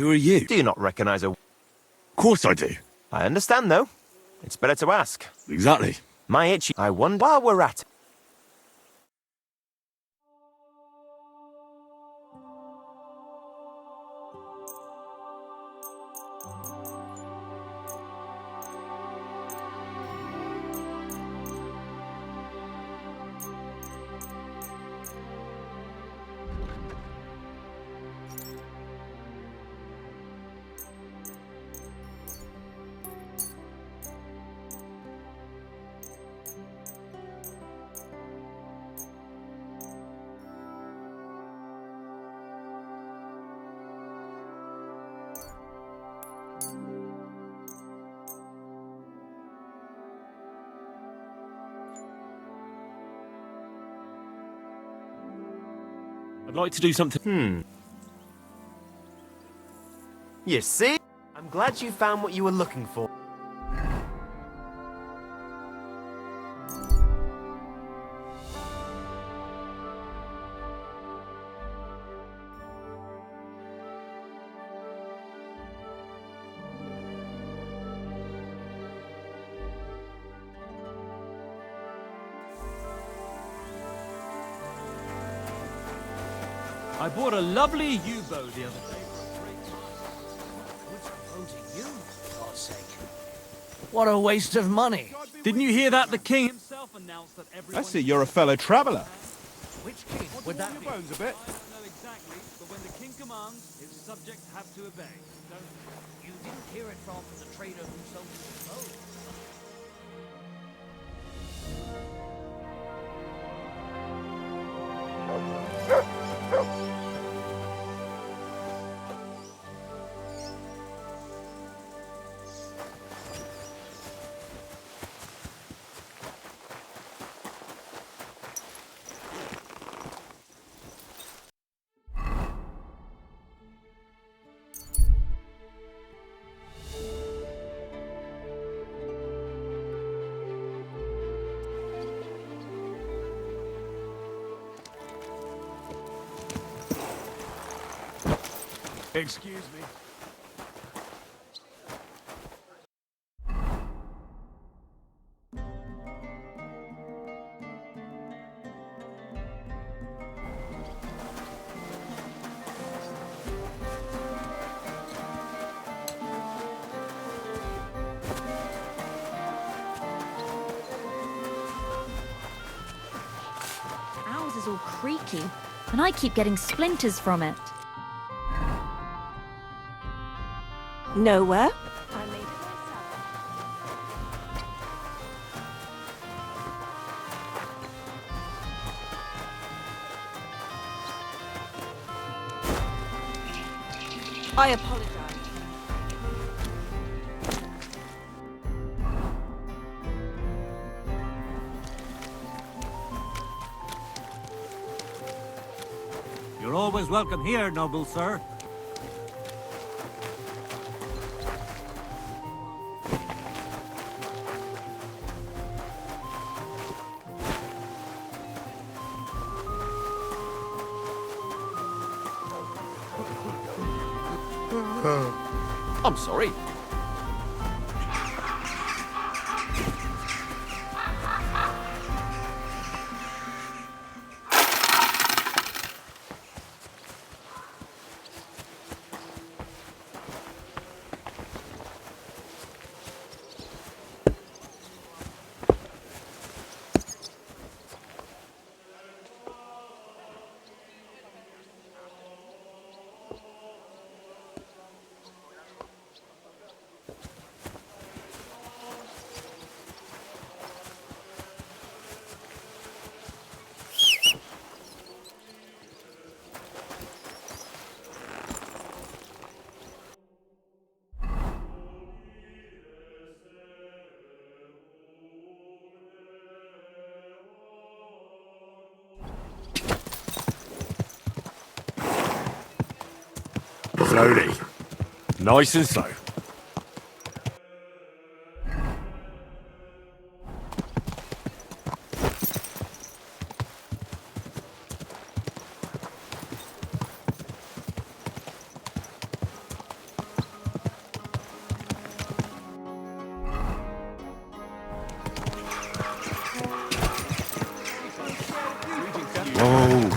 Who are you? Do you not recognize a... Of course I do. I understand, though. It's better to ask. Exactly. My itchy... I wonder while we're at it. I'd like to do something. You see? I'm glad you found what you were looking for. I bought a lovely U-bow the other day for a great price. What's promoting you, for God's sake? What a waste of money. Didn't you hear that? The king himself announced that everyone... I see you're a fellow traveller. Which king would that be? Bones a bit. I don't know exactly, but when the king commands, his subjects have to obey. Don't You didn't hear it from the trader who sold you the bow. Excuse me. Ours is all creaky, and I keep getting splinters from it. Nowhere. I made it myself. I apologize. You're always welcome here, noble sir. I'm sorry. Slowly. Nice and slow.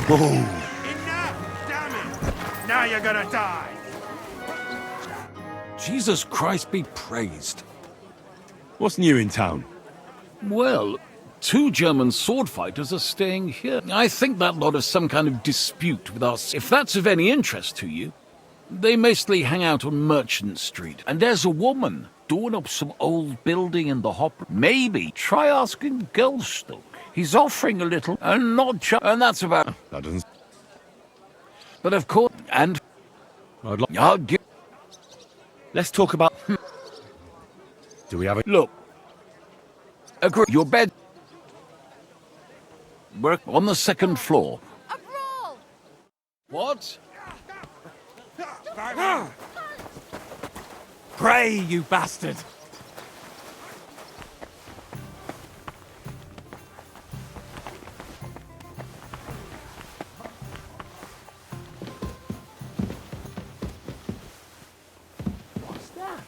Enough! Damn it! Now you're gonna die! Jesus Christ be praised. What's new in town? Well, 2 German sword fighters are staying here. I think that lot has some kind of dispute with us. If that's of any interest to you, they mostly hang out on Merchant Street. And there's a woman doing up some old building in the hopper. Maybe try asking Goldstock. He's offering a little, and not just... And that's about... That doesn't... But of course... And... I'd like... I'll give... Let's talk about... Do we have a... Look. Agree. Your bed... Work on the 2nd floor. A brawl! What? Pray, you bastard! What's that?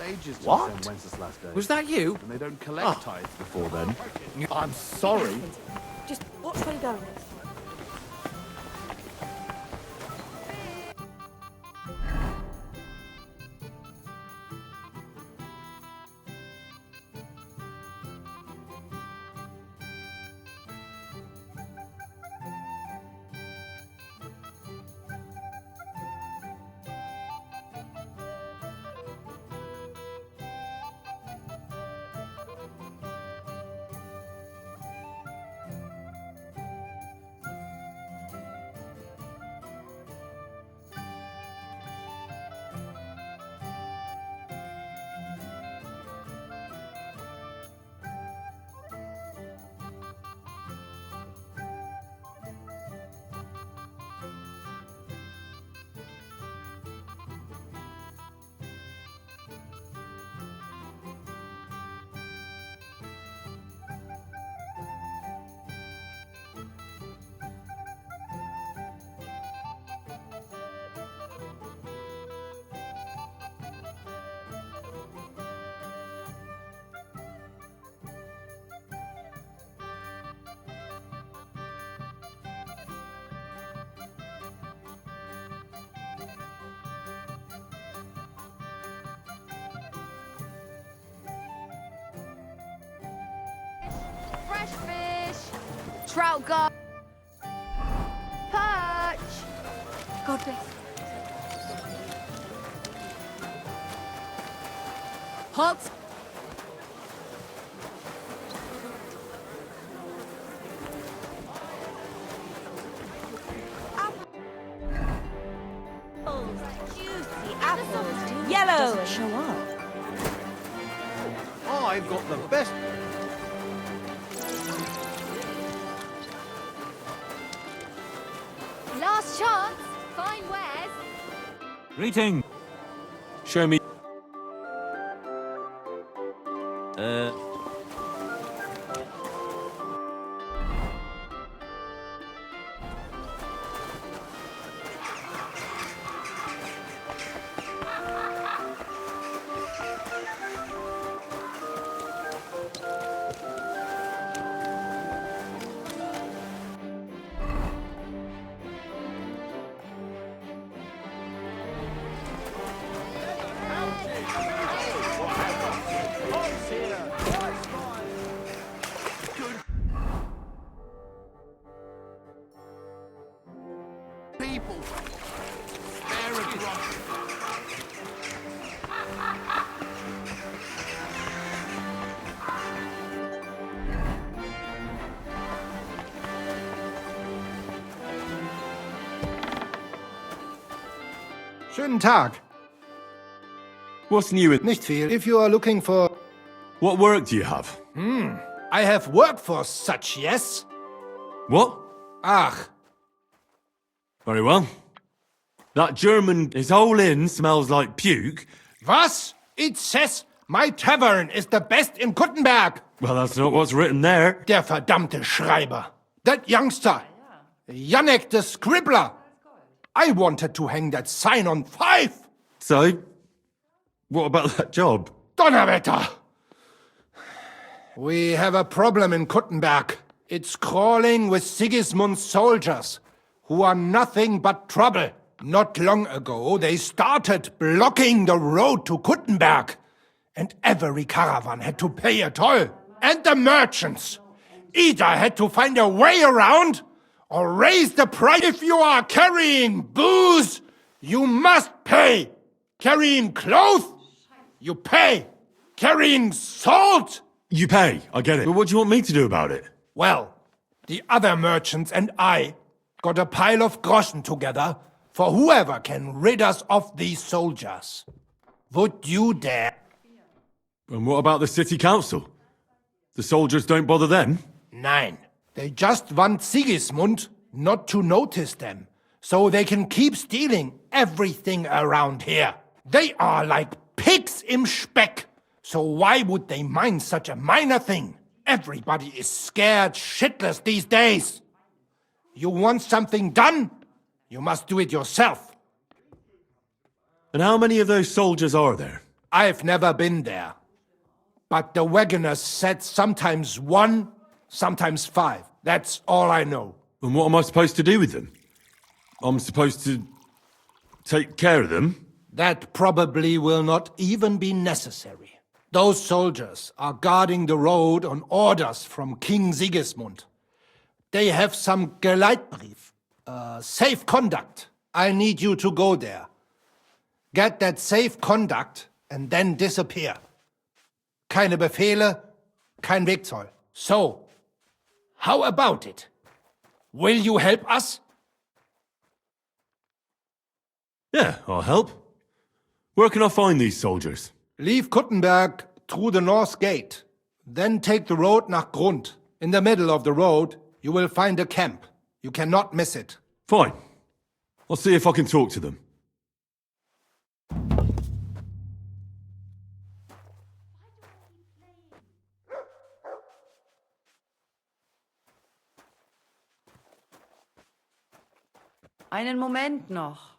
Ages to What? send Wenceslas Day. Was that you? And they don't collect tithes before then. I'm sorry. Just watch where you're going. Fresh fish! Trout gar... Perch! God bless. Hot... Juicy apples. Yellow. Doesn't show up. I've got the best... Last chance! Fine wares! Greeting! Show me... Schönen Tag. What's new in... Nicht viel. If you are looking for... What work do you have? I have work for such, yes? What? Ach, Very well. That German, his whole inn smells like puke. was? It says my tavern is the best in Kuttenberg. Well, that's not what's written there. Der verdammte Schreiber. That youngster. Janek the scribbler. I wanted to hang that sign on 5. So, what about that job? Donnerwetter! We have a problem in Kuttenberg. It's crawling with Sigismund's soldiers, who are nothing but trouble. Not long ago, they started blocking the road to Kuttenberg, and every caravan had to pay a toll. And the merchants either had to find a way around or raise the price. If you are carrying booze, you must pay. Carrying clothes, you pay. Carrying salt, You pay, I get it. But what do you want me to do about it? well, the other merchants and I got a pile of groschen together for whoever can rid us of these soldiers. Would you dare? And what about the city council? The soldiers don't bother them? Nein. They just want Sigismund not to notice them, so they can keep stealing everything around here. They are like pigs im Speck, so why would they mind such a minor thing? Everybody is scared shitless these days. You want something done? You must do it yourself. And how many of those soldiers are there? I've never been there. But the wagoners said sometimes 1, sometimes 5. That's all I know. And what am I supposed to do with them? I'm supposed to take care of them? That probably will not even be necessary. Those soldiers are guarding the road on orders from King Sigismund. They have some Geleitbrief, safe conduct. I need you to go there. Get that safe conduct and then disappear. Keine Befehle, kein Wegzoll. So, how about it? Will you help us? Yeah, I'll help. Where can I find these soldiers? Leave Kuttenberg through the north gate. Then take the road nach Grund. In the middle of the road, you will find a camp. You cannot miss it. Fine. I'll see if I can talk to them. Einen Moment noch.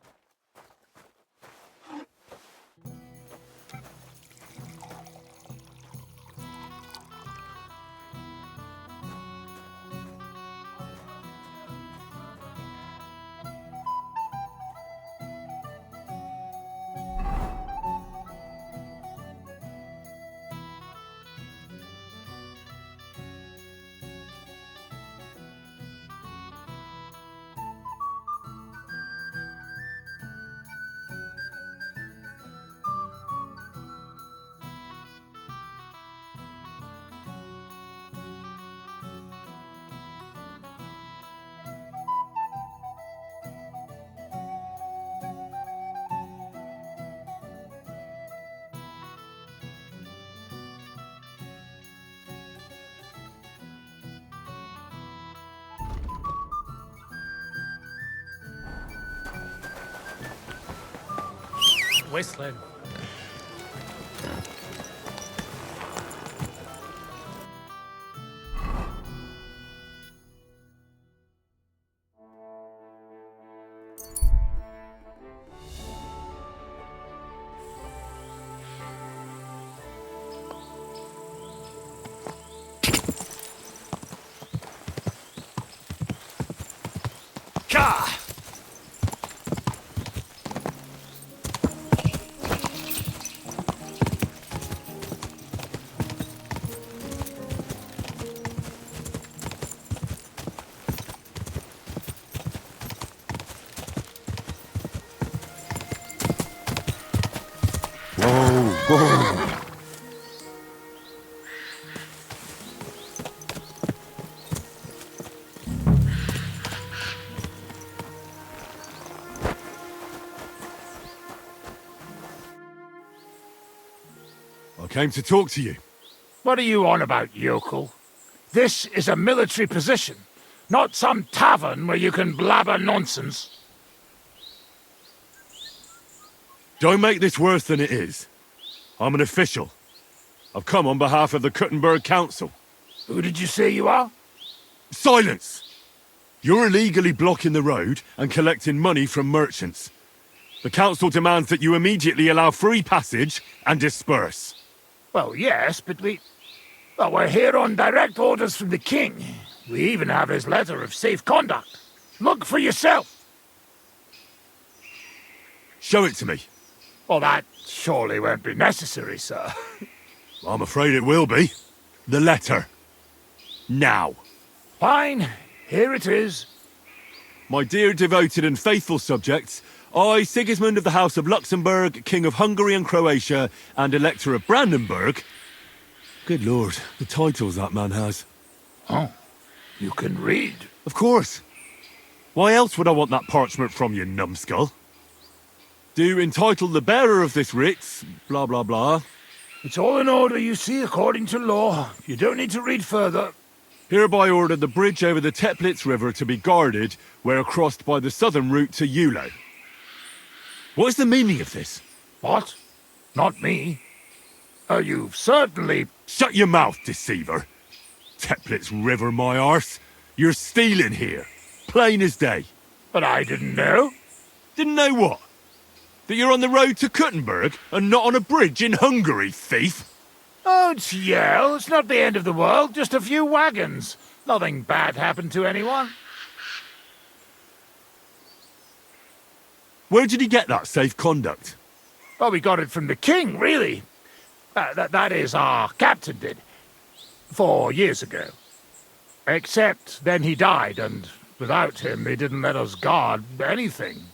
Whistling. I came to talk to you. What are you on about, yokel? This is a military position, not some tavern where you can blabber nonsense. Don't make this worse than it is. I'm an official. I've come on behalf of the Kuttenberg Council. Who did you say you are? Silence! You're illegally blocking the road and collecting money from merchants. The council demands that you immediately allow free passage and disperse. Well, yes, but we're here on direct orders from the king. We even have his letter of safe conduct. Look for yourself. Show it to me. Well, that surely won't be necessary, sir. I'm afraid it will be. The letter. Now. Fine. Here it is. My dear devoted and faithful subjects, I, Sigismund of the House of Luxembourg, King of Hungary and Croatia, and Elector of Brandenburg... Good lord, the titles that man has. Oh, you can read. Of course. Why else would I want that parchment from you, numbskull? Do entitle the bearer of this writ, blah blah blah. It's all in order, you see, according to law. You don't need to read further. Hereby order the bridge over the Teplitz River to be guarded where crossed by the southern route to Eulo. What is the meaning of this? What? Not me. You've certainly... Shut your mouth, deceiver. Teplitz River, my arse. You're stealing here. Plain as day. But I didn't know. Didn't know what? That you're on the road to Kuttenberg and not on a bridge in Hungary, thief? Don't yell. It's not the end of the world. Just a few wagons. Nothing bad happened to anyone. Where did he get that safe conduct? Well, we got it from the king, really. That is, our captain did. 4 years ago. Except then he died, and without him they didn't let us guard anything.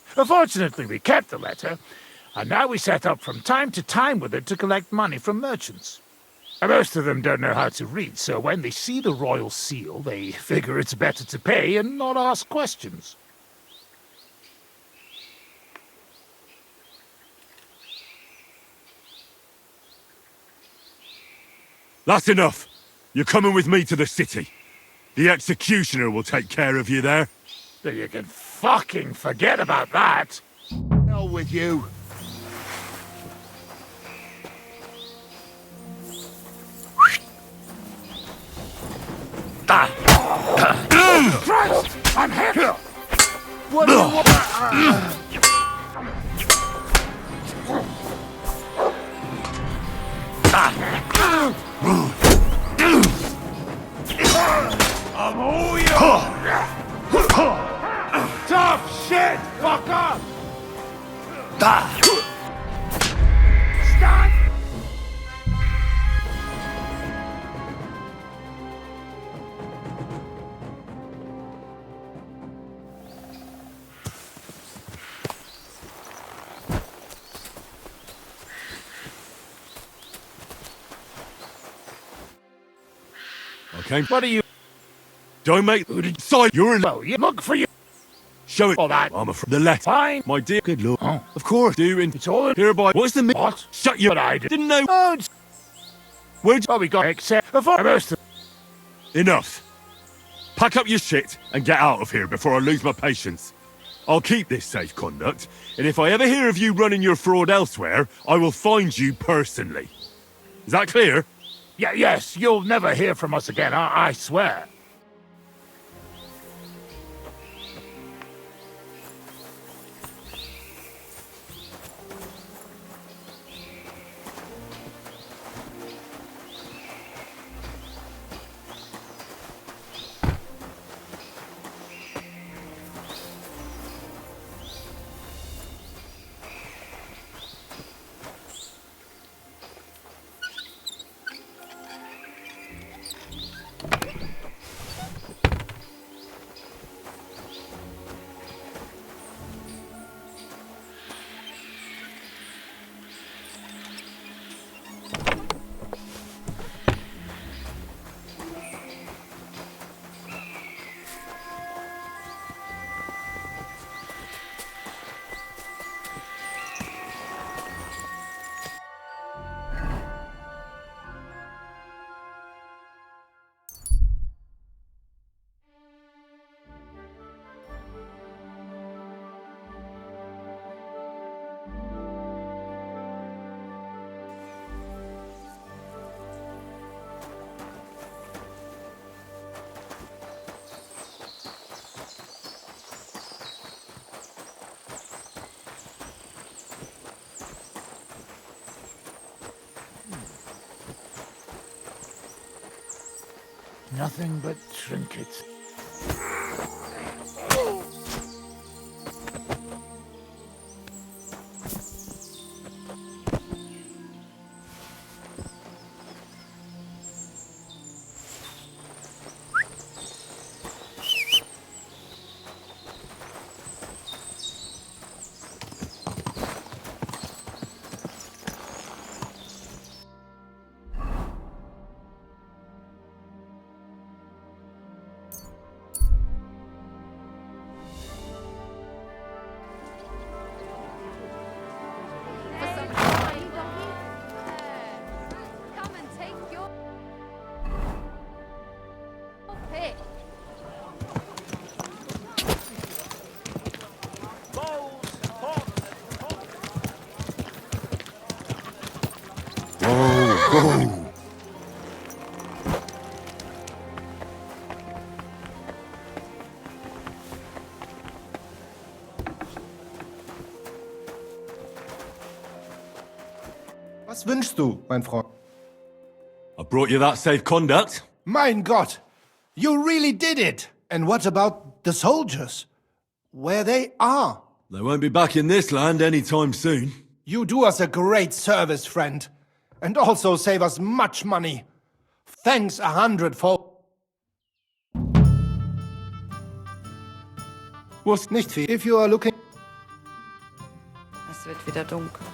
Fortunately, we kept the letter, and now we set up from time to time with it to collect money from merchants. Most of them don't know how to read, so when they see the royal seal, they figure it's better to pay and not ask questions. That's enough. You're coming with me to the city. The executioner will take care of you there. Then you can fucking forget about that. Hell with you. Christ! I'm here! What do you want? I'm all yours! Tough shit, fucker! Stand! Okay. What are you... Don't make... Side. You're in... Well, you look for you. Show it. All that. I'm afraid. The letter. Fine. My dear... Good lord. Oh. Of course. Do in... It's all in... Hereby... What's the... What? Shut your... But I didn't know... Oh, it's... Where'd Well, we got except before most of... Enough. Pack up your shit and get out of here before I lose my patience. I'll keep this safe conduct, and if I ever hear of you running your fraud elsewhere, I will find you personally. Is that clear? Yeah, yes, you'll never hear from us again, I swear. Nothing but trinkets. Come and take your pick. Was wünschst du, mein Freund? I brought you that safe conduct. Mein Gott! You really did it! And what about the soldiers? Where they are? They won't be back in this land anytime soon. You do us a great service, friend. And also save us much money. Thanks 100-fold. What's... Nicht viel. If you are looking... Es wird wieder dunkel.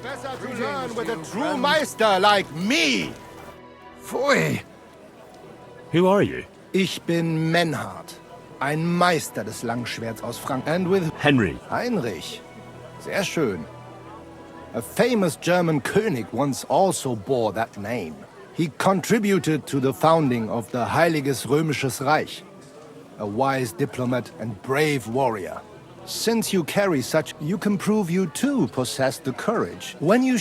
Better to learn with a true Meister like me. Pfui. Who are you? Ich bin Menhard, ein Meister des Langschwerts aus Frankreich. And with Henry. Heinrich. Sehr schön. A famous German König once also bore that name. He contributed to the founding of the Heiliges Römisches Reich. A wise diplomat and brave warrior. Since you carry such, you can prove you too possess the courage. When you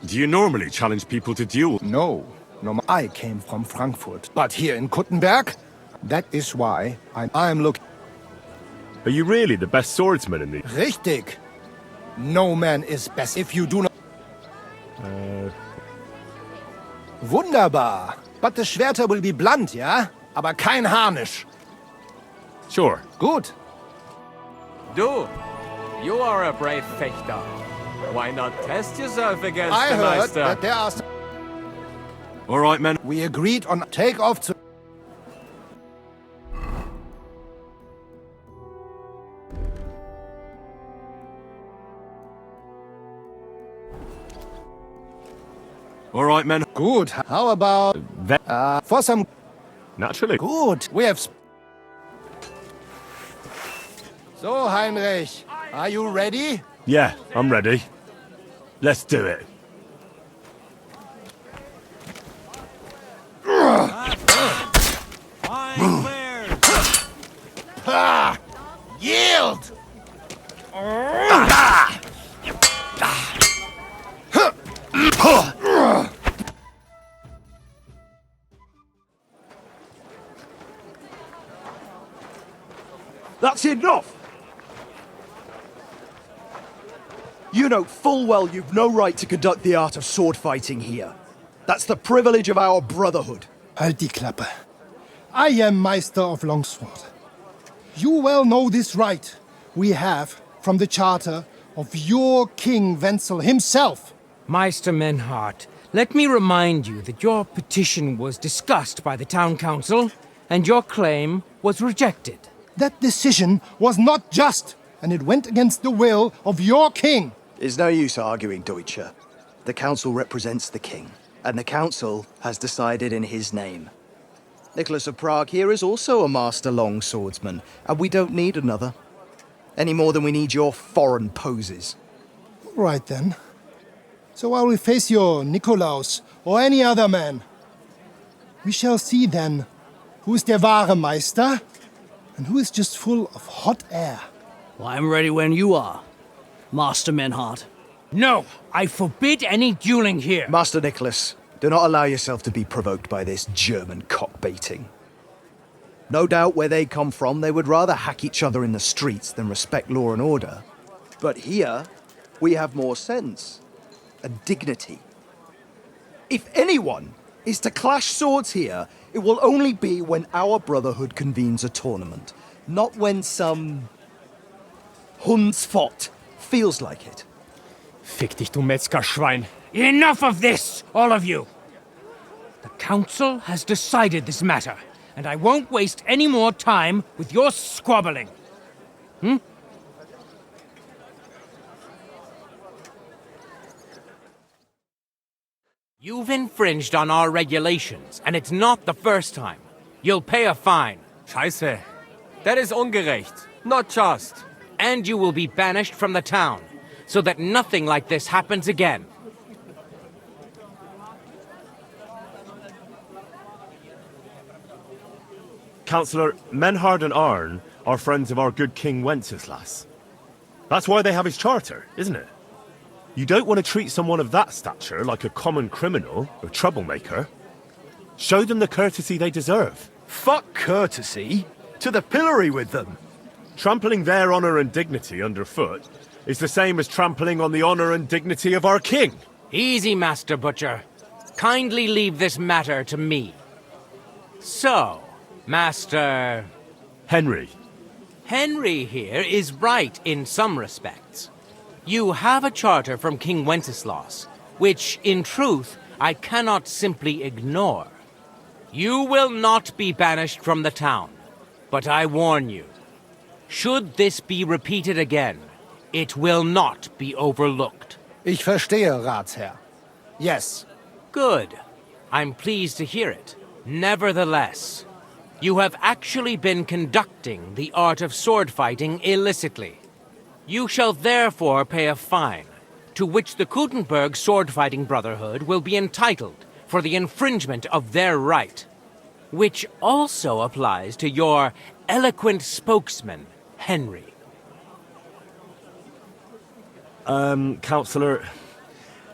Do you normally challenge people to duel? No. I came from Frankfurt. But here in Kuttenberg, that is why I'm looking... Are you really the best swordsman in the... Richtig. No man is best if you do not... Wunderbar. But the Schwerter will be blunt, ja? Aber kein Harnisch. Sure. Gut. Du, you are a brave fechter. Why not test yourself against I the heard Meister? that there are... All right, men. We agreed on take off to... All right, men. Good. How about... for some... Naturally. Good. We have... So, Heinrich, are you ready? Yeah, I'm ready. Let's do it. Fine wares. Ha! Yield! That's enough! You know full well you've no right to conduct the art of sword fighting here. That's the privilege of our brotherhood. Halt die Klappe. I am Meister of Longsword. You well know this right we have from the charter of your King Wenzel himself. Meister Menhart, let me remind you that your petition was discussed by the town council, and your claim was rejected. That decision was not just, and it went against the will of your king. It's no use arguing, Deutscher. The council represents the king, and the council has decided in his name. Nicholas of Prague here is also a master longswordsman, and we don't need another. Any more than we need your foreign poses. All right then. So I will face your Nikolaus or any other man. We shall see then who is der wahre Meister and who is just full of hot air. Well, I'm ready when you are, Master Menhart. No, I forbid any dueling here. Master Nicholas, do not allow yourself to be provoked by this German cock-baiting. No doubt where they come from, they would rather hack each other in the streets than respect law and order. But here, we have more sense and dignity. If anyone is to clash swords here, it will only be when our brotherhood convenes a tournament, not when some Hundsfott feels like it. Fick dich, du Metzgerschwein. Enough of this, all of you! The council has decided this matter, and I won't waste any more time with your squabbling. You've infringed on our regulations, and it's not the first time. You'll pay a fine. Scheiße. That is ungerecht. Not just. And you will be banished from the town, so that nothing like this happens again. Councillor, Menhard and Arn are friends of our good King Wenceslas. That's why they have his charter, isn't it? You don't want to treat someone of that stature like a common criminal or troublemaker. Show them the courtesy they deserve. Fuck courtesy. To the pillory with them. Trampling their honour and dignity underfoot is the same as trampling on the honour and dignity of our king. Easy, Master Butcher. Kindly leave this matter to me. So, Master... Henry. Henry here is right in some respects. You have a charter from King Wenceslas, which, in truth, I cannot simply ignore. You will not be banished from the town, but I warn you, should this be repeated again, it will not be overlooked. Ich verstehe, Ratsherr. Yes. Good. I'm pleased to hear it. Nevertheless, you have actually been conducting the art of sword fighting illicitly. You shall therefore pay a fine, to which the Kuttenberg Sword-Fighting Brotherhood will be entitled for the infringement of their right, which also applies to your eloquent spokesman, Henry. Councillor,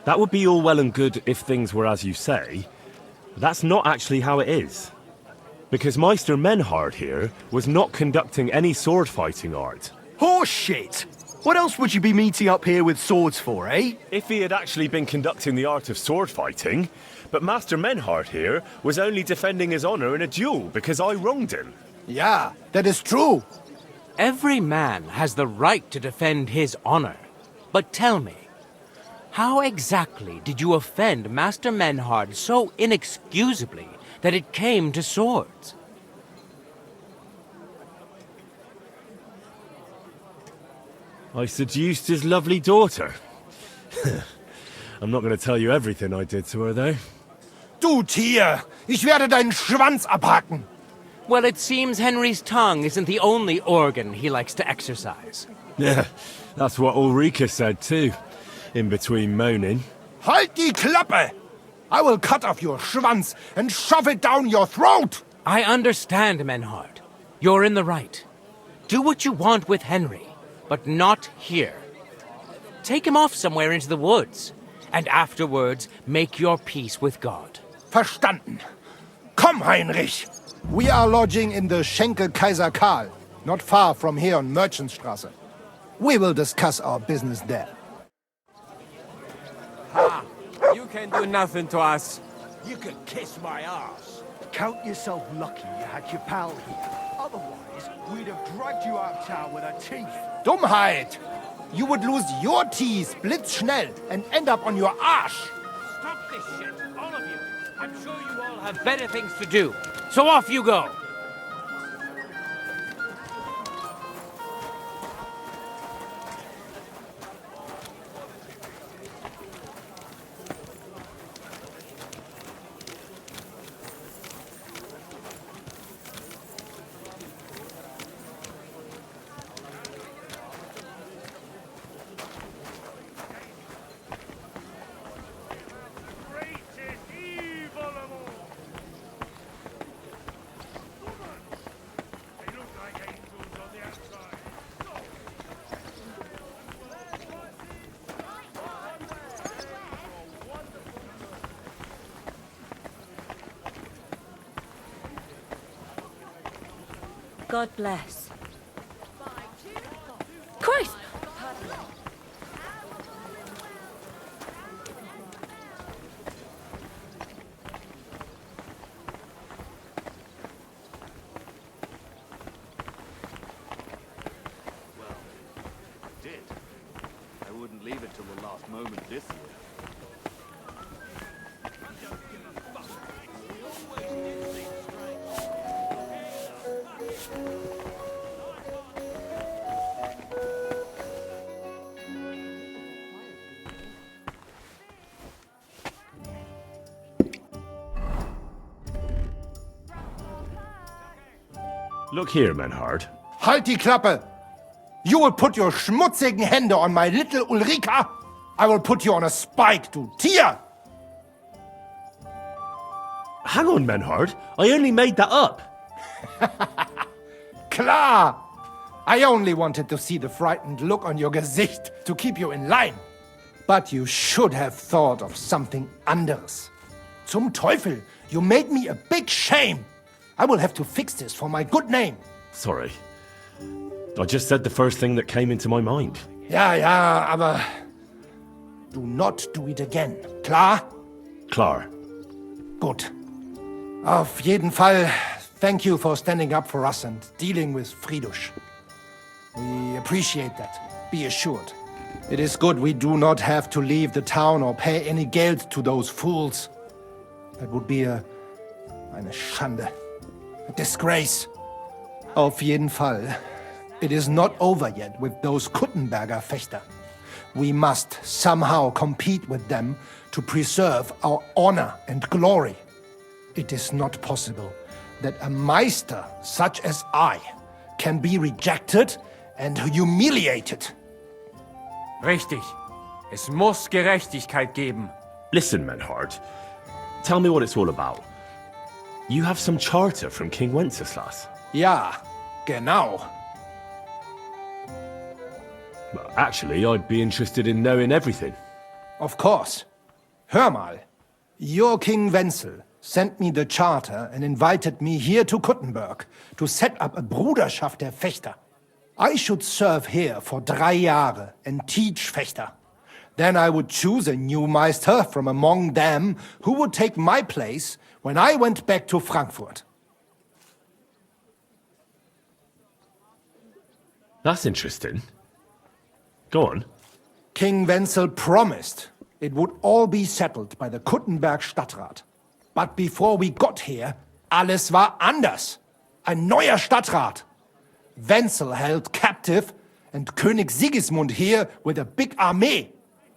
that would be all well and good if things were as you say. That's not actually how it is. Because Meister Menhard here was not conducting any sword-fighting art. Horseshit! What else would you be meeting up here with swords for, eh? If he had actually been conducting the art of sword fighting, but Master Menhard here was only defending his honor in a duel because I wronged him. Yeah, that is true. Every man has the right to defend his honor. But tell me, how exactly did you offend Master Menhard so inexcusably that it came to swords? I seduced his lovely daughter. I'm not going to tell you everything I did to her, though. Du Tier! Ich werde deinen Schwanz abhacken! Well, it seems Henry's tongue isn't the only organ he likes to exercise. Yeah, that's what Ulrika said, too. In between moaning. Halt die Klappe! I will cut off your Schwanz and shove it down your throat! I understand, Menhard. You're in the right. Do what you want with Henry, but not here. Take him off somewhere into the woods, and afterwards make your peace with God. Verstanden. Komm, Heinrich! We are lodging in the Schenke Kaiser Karl, not far from here on Merchantstrasse. We will discuss our business there. Ha! You can do nothing to us. You can kiss my ass. Count yourself lucky you had your pal here. Otherwise, we'd have dragged you out of town with our teeth. Dummheit! You would lose your teeth blitzschnell and end up on your arsch. Stop this shit, all of you. I'm sure you all have better things to do. So off you go. God bless. Christ! I wouldn't leave it till the last moment this year. Look here, Menhard. Halt die Klappe! You will put your schmutzigen Hände on my little Ulrika? I will put you on a spike, du Tier! Hang on, Menhard. I only made that up. Klar! I only wanted to see the frightened look on your Gesicht to keep you in line. But you should have thought of something anderes. Zum Teufel, you made me a big shame. I will have to fix this for my good name. Sorry. I just said the first thing that came into my mind. Ja, aber do not do it again. Klar? Klar. Gut. Auf jeden Fall, thank you for standing up for us and dealing with Fridush. We appreciate that, be assured. It is good we do not have to leave the town or pay any geld to those fools. That would be eine Schande. A disgrace. Auf jeden Fall, it is not over yet with those Kuttenberger Fechter. We must somehow compete with them to preserve our honor and glory. It is not possible that a Meister such as I can be rejected and humiliated. Richtig. Es muss Gerechtigkeit geben. Listen, Menhard. Tell me what it's all about. You have some charter from King Wenceslas. Ja, genau. Well, actually, I'd be interested in knowing everything. Of course. Hör mal. Your King Wenzel sent me the charter and invited me here to Kuttenberg to set up a Bruderschaft der Fechter. I should serve here for 3 Jahre and teach Fechter. Then I would choose a new Meister from among them who would take my place when I went back to Frankfurt. That's interesting. Go on. King Wenzel promised it would all be settled by the Kuttenberg Stadtrat. But before we got here, alles war anders. Ein neuer Stadtrat. Wenzel held captive and König Sigismund here with a big army.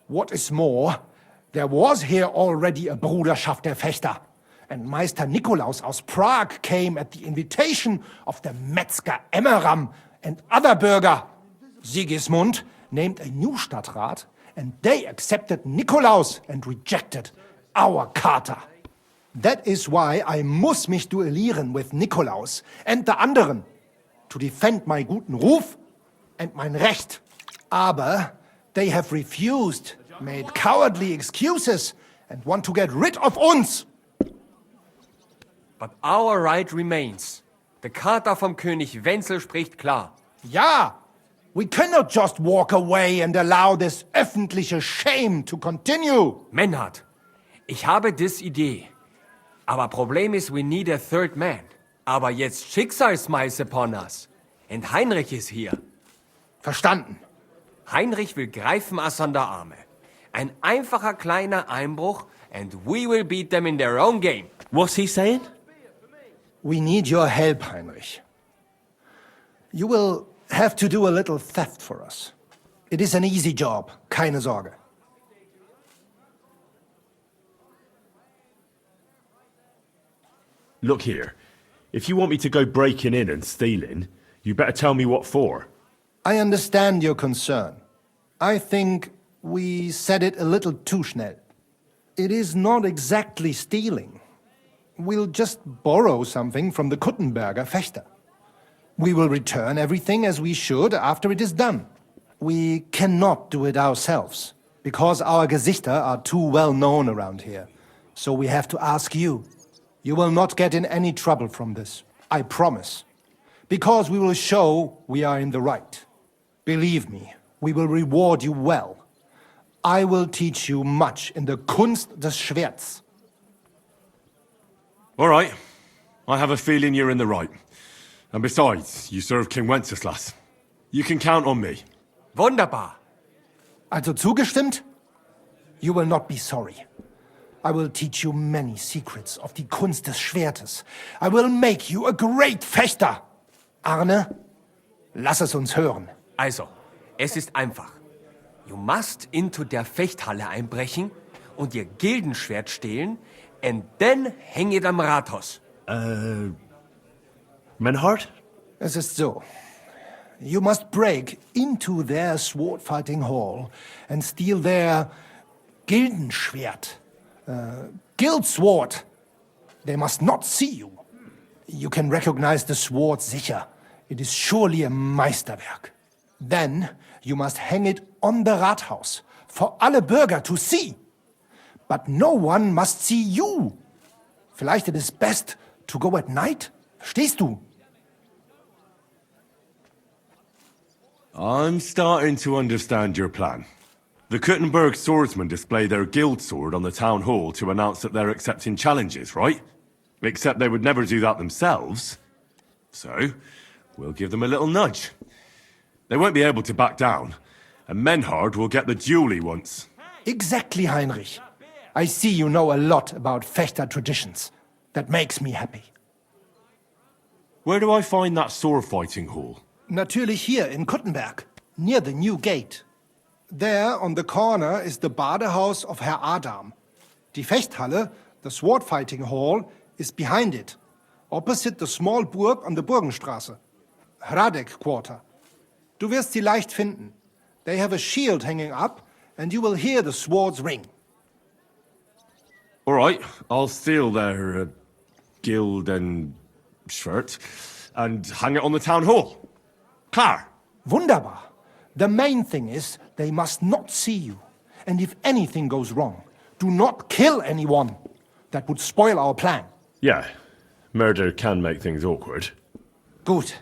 What is more, there was here already a Bruderschaft der Fechter. And Meister Nikolaus aus Prague came at the invitation of the Metzger Emmeram and other bürger. Sigismund named a new Stadtrat, and they accepted Nikolaus and rejected our Charter. That is why I muss mich duellieren with Nikolaus and the anderen, to defend my guten Ruf and mein Recht. Aber they have refused, made cowardly excuses, and want to get rid of uns. But our right remains. The Charta vom König Wenzel spricht klar. Ja, we cannot just walk away and allow this öffentliche shame to continue. Menhard, ich habe dis Idee. Aber Problem ist, we need a third man. Aber jetzt Schicksalsmeis upon us. Und Heinrich ist hier. Verstanden. Heinrich will greifen us an der Arme. Ein einfacher kleiner Einbruch and we will beat them in their own game. What's he saying? We need your help, Heinrich. You will have to do a little theft for us. It is an easy job, keine Sorge. Look here. If you want me to go breaking in and stealing, you better tell me what for. I understand your concern. I think we said it a little too schnell. It is not exactly stealing. We'll just borrow something from the Kuttenberger Fechter. We will return everything as we should after it is done. We cannot do it ourselves, because our Gesichter are too well known around here. So we have to ask you. You will not get in any trouble from this, I promise. Because we will show we are in the right. Believe me, we will reward you well. I will teach you much in the Kunst des Schwerts. All right. I have a feeling you're in the right. And besides, you serve King Wenceslas. You can count on me. Wunderbar. Also zugestimmt? You will not be sorry. I will teach you many secrets of die Kunst des Schwertes. I will make you a great Fechter. Arne, lass es uns hören. Also, es ist einfach. You must into der Fechthalle einbrechen und ihr Gildenschwert stehlen and then hang it am Rathaus. Menhard? Es ist so. You must break into their sword-fighting hall and steal their Gildenschwert. Guild sword. They must not see you. You can recognize the sword sicher. It is surely a Meisterwerk. Then you must hang it on the Rathaus for alle Bürger to see. But no one must see you. Vielleicht it is best to go at night? Verstehst du? I'm starting to understand your plan. The Kuttenberg swordsmen display their guild sword on the town hall to announce that they're accepting challenges, right? Except they would never do that themselves. So, we'll give them a little nudge. They won't be able to back down, and Menhard will get the duel he wants. Exactly, Heinrich. I see you know a lot about Fechter traditions. That makes me happy. Where do I find that sword-fighting hall? Natürlich hier in Kuttenberg, near the new gate. There, on the corner, is the Badehaus of Herr Adam. Die Fechthalle, the sword-fighting hall, is behind it, opposite the small burg on the Burgenstraße. Hradek Quarter. Du wirst sie leicht finden. They have a shield hanging up, and you will hear the swords ring. All right, I'll steal their guild and shirt and hang it on the town hall. Klar. Wunderbar. The main thing is they must not see you. And if anything goes wrong, do not kill anyone. That would spoil our plan. Yeah, murder can make things awkward. Gut.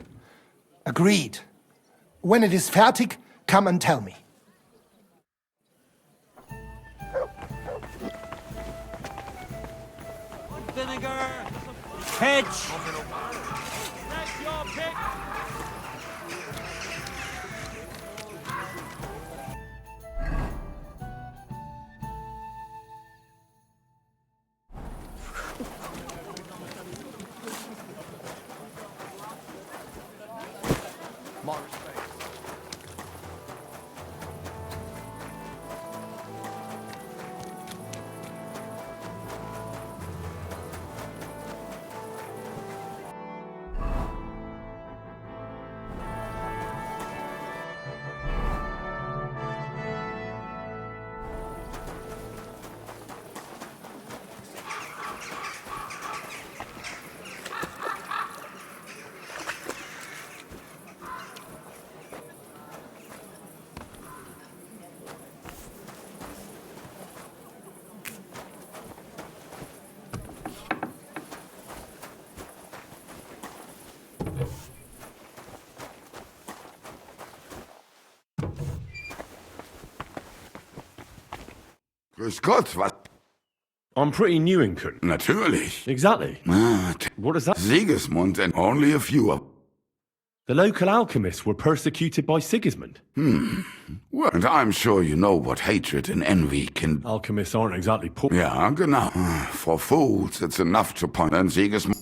Agreed. When it is fertig, come and tell me. Vinegar! Hedge! That's your pick! Grüß Gott, was? I'm pretty new in Kuttenberg. Natürlich. Exactly. What is that? Sigismund and only a few of... The local alchemists were persecuted by Sigismund. Well, and I'm sure you know what hatred and envy can... Alchemists aren't exactly poor. Ja, genau. For fools, it's enough to point and Sigismund...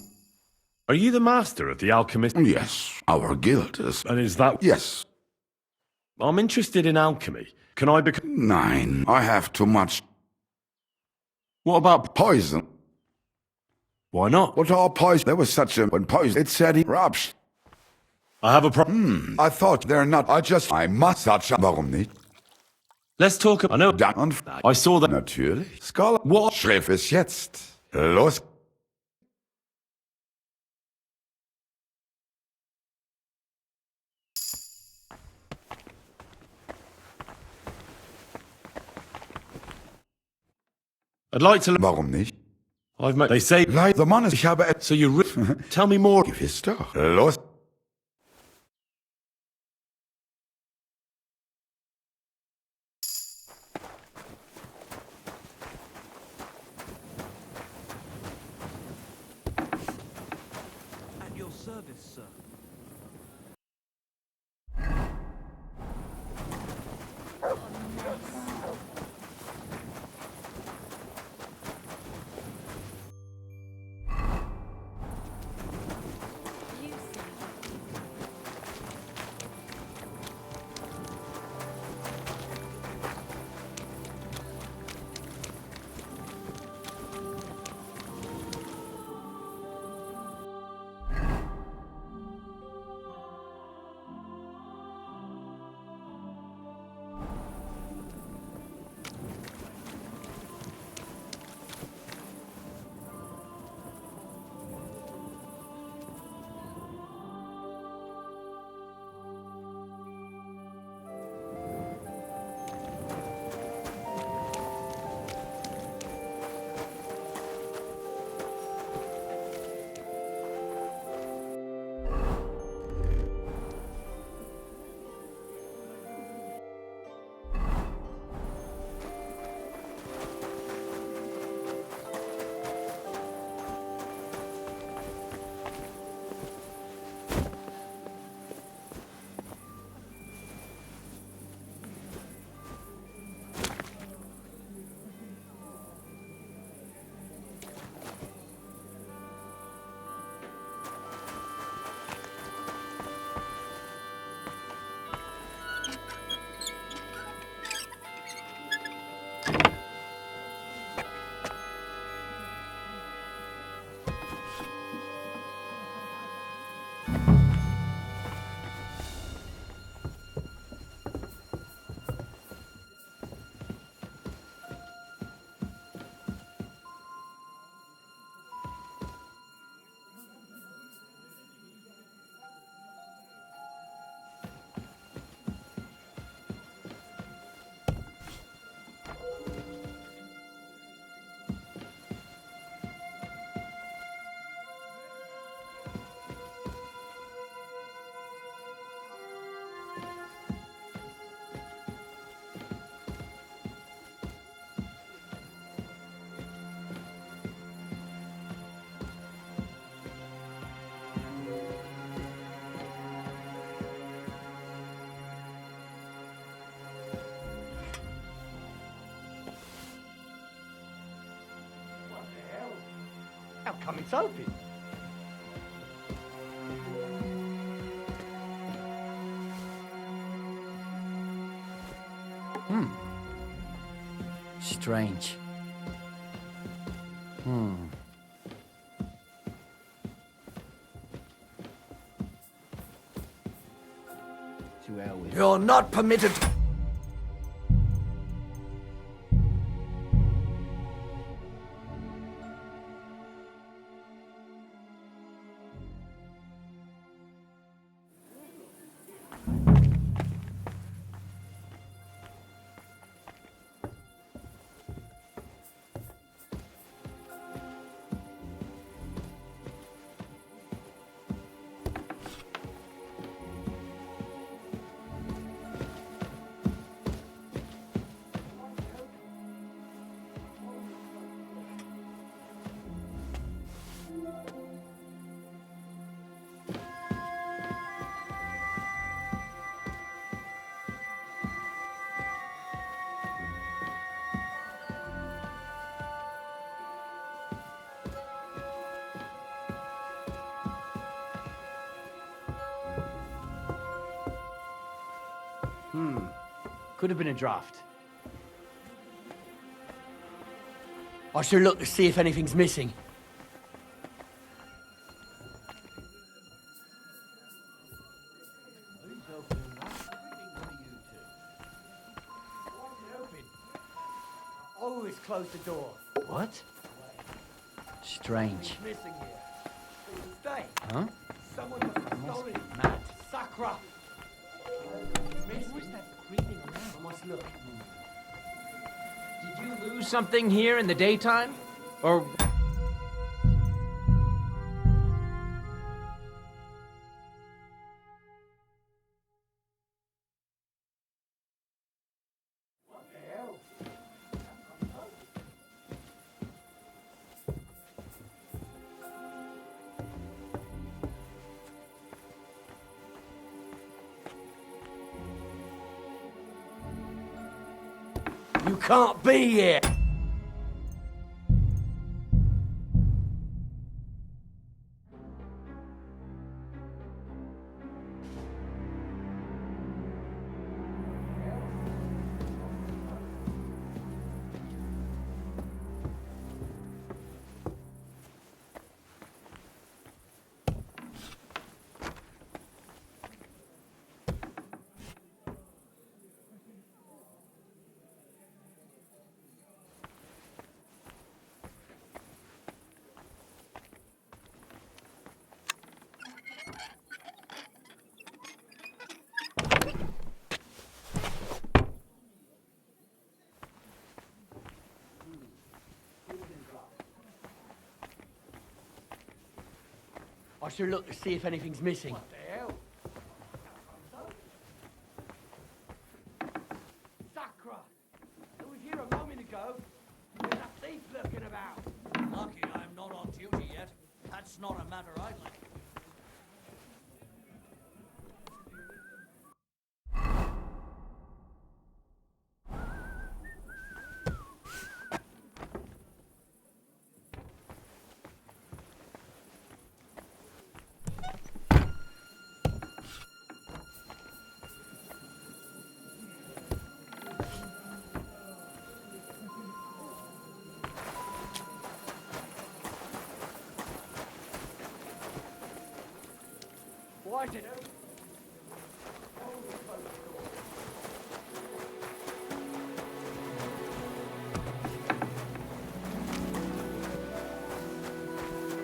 Are you the master of the alchemist? Yes, our guild is... And is that... Yes. I'm interested in alchemy. Can I become... Nein, I have too much... What about... Poison. Why not? What are poison? There was such a... When poison, it said he ruptured. I have a problem. I thought they're not... I must such a... Warum nicht? Let's talk... I know... I saw that... Natürlich. Scholar... What? Schrift ist jetzt. Los. I'd like to... Warum nicht? I've met... They say... The Mann ist... Ich habe... So you... Tell me more. Gewiss doch. Los. service, sir. How come it's open? Strange. You're not permitted. Could have been a draft. I should look to see if anything's missing. Always close the door. What? Strange. Missing here. Stay. Huh? Someone must have stolen it. Matt. Sakra. Who is that creeping around? I must look. Did you lose something here in the daytime? Or... You can't be here! I should look to see if anything's missing. What the hell? Sakra! I was here a moment ago. There's a thief lurking about. Lucky I'm not on duty yet. That's not a matter I'd like. Why is it?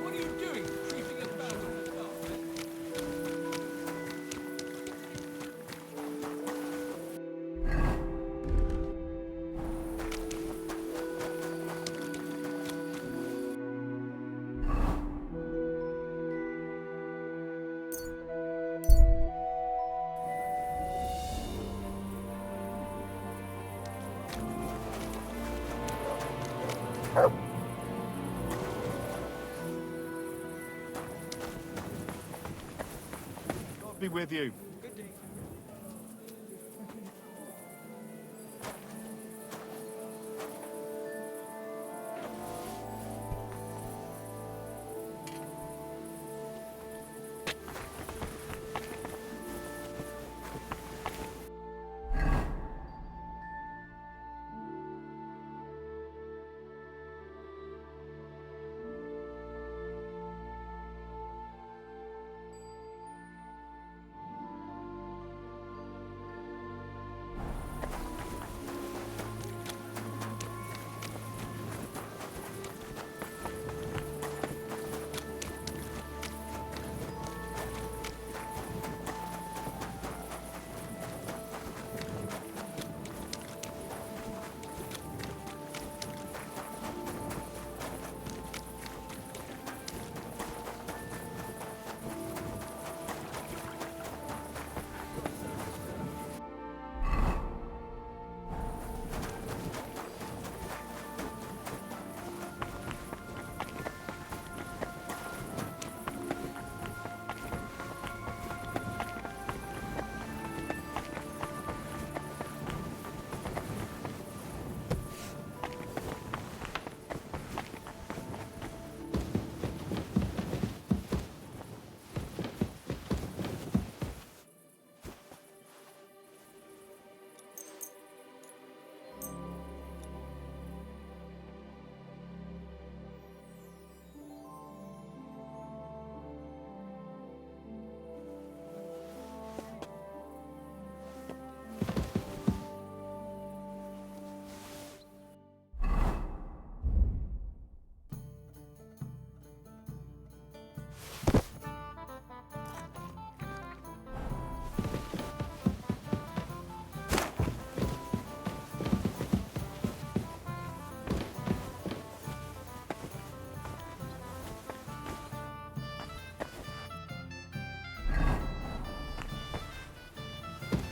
What are you doing? Creeping about in the dark? God be with you.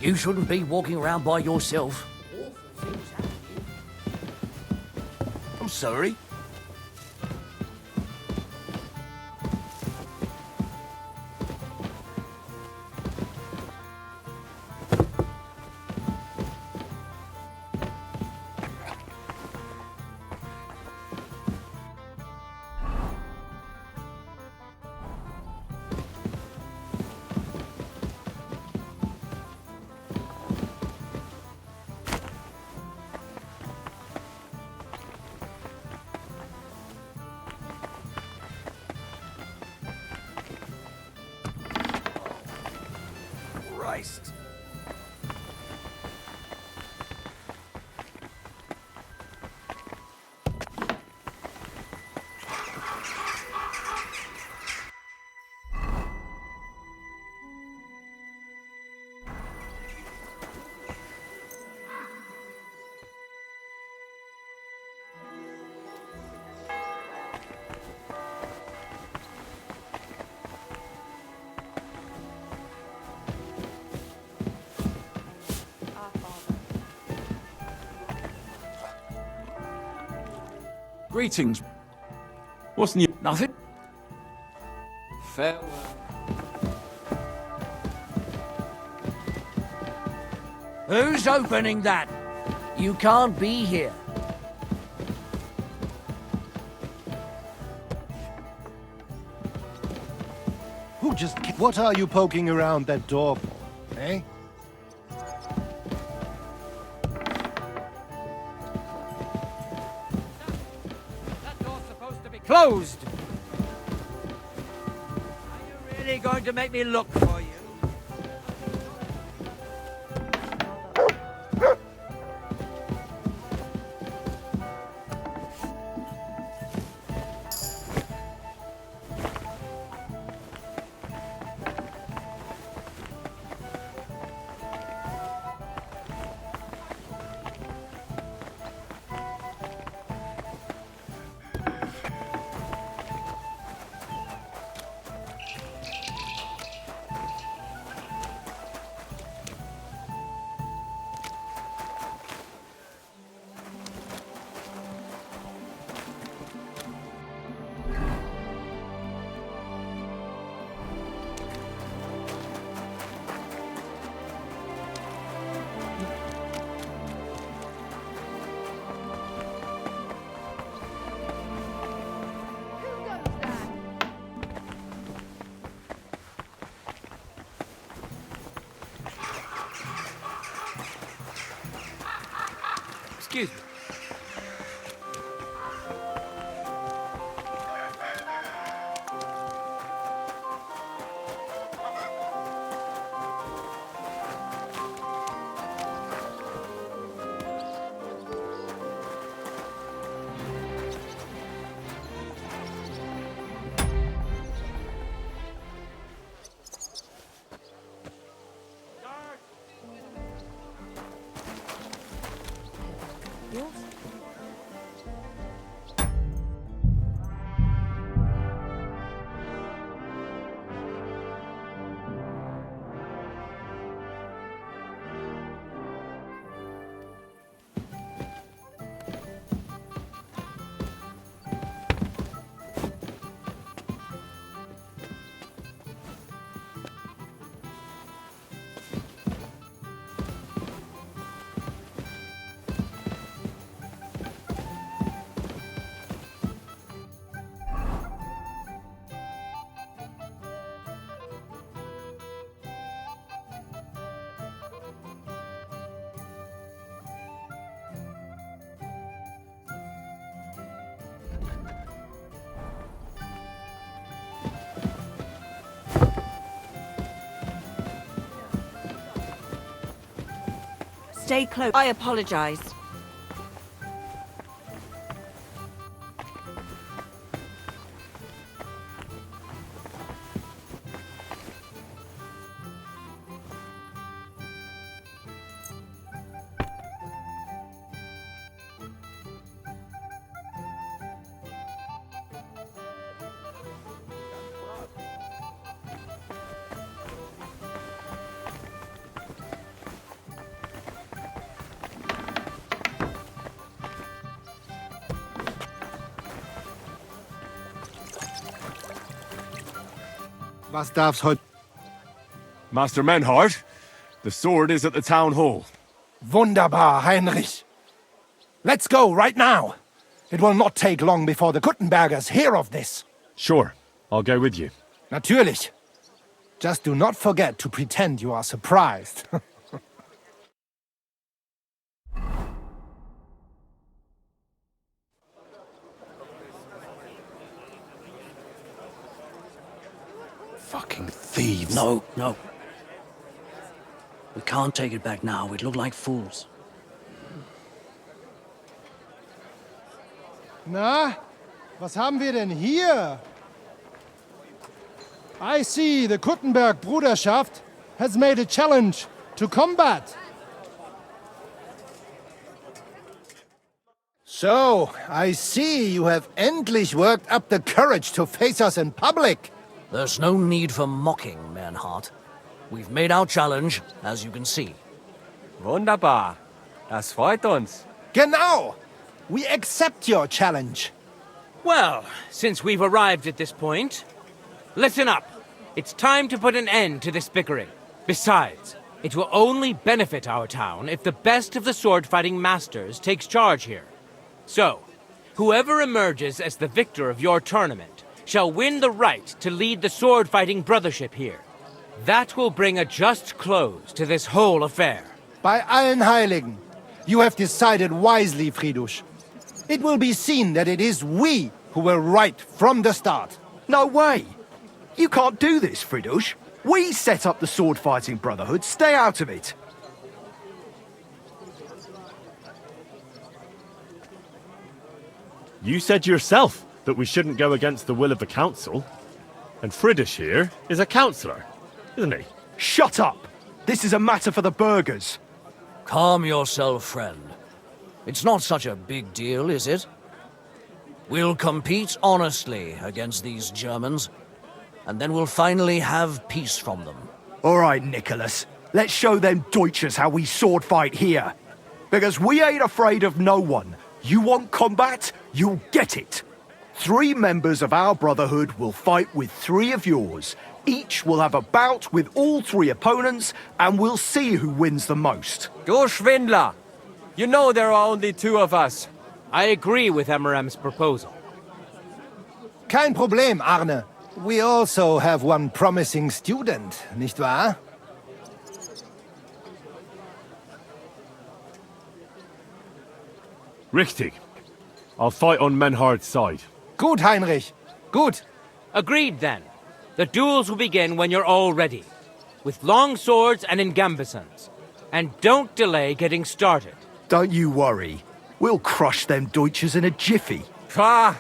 You shouldn't be walking around by yourself. I'm sorry. Greetings. What's new? Nothing. Farewell. Who's opening that? You can't be here. Who just... What are you poking around that door for, eh? That door's supposed to be closed. Are you really going to make me look for you? Excuse me. Stay close. I apologize. Was darf's heute? Master Menhart, the sword is at the town hall. Wunderbar, Heinrich. Let's go right now. It will not take long before the Kuttenbergers hear of this. Sure, I'll go with you. Natürlich. Just do not forget to pretend you are surprised. Fucking thieves. No, no. We can't take it back now. We'd look like fools. Na, was haben wir denn hier? I see the Kuttenberg Bruderschaft has made a challenge to combat. So, I see you have endlich worked up the courage to face us in public. There's no need for mocking, Menhart. We've made our challenge, as you can see. Wunderbar. Das freut uns. Genau. We accept your challenge. Well, since we've arrived at this point, listen up. It's time to put an end to this bickering. Besides, it will only benefit our town if the best of the sword-fighting masters takes charge here. So, whoever emerges as the victor of your tournament shall win the right to lead the sword-fighting brothership here. That will bring a just close to this whole affair. Bei allen Heiligen, you have decided wisely, Fridush. It will be seen that it is we who were right from the start. No way! You can't do this, Fridush. We set up the sword-fighting brotherhood. Stay out of it. You said yourself that we shouldn't go against the will of the council. And Fridish here is a councillor, isn't he? Shut up! This is a matter for the burghers. Calm yourself, friend. It's not such a big deal, is it? We'll compete honestly against these Germans, and then we'll finally have peace from them. All right, Nicholas. Let's show them Deutschers how we sword fight here. Because we ain't afraid of no one. You want combat? You'll get it. 3 members of our brotherhood will fight with 3 of yours. Each will have a bout with all 3 opponents, and we'll see who wins the most. Du Schwindler! You know there are only 2 of us. I agree with Emerem's proposal. Kein Problem, Arne. We also have one promising student, nicht wahr? Richtig. I'll fight on Menhard's side. Gut, Heinrich. Gut. Agreed, then. The duels will begin when you're all ready, with long swords and in gambesons. And don't delay getting started. Don't you worry. We'll crush them Deutschers in a jiffy. Pah!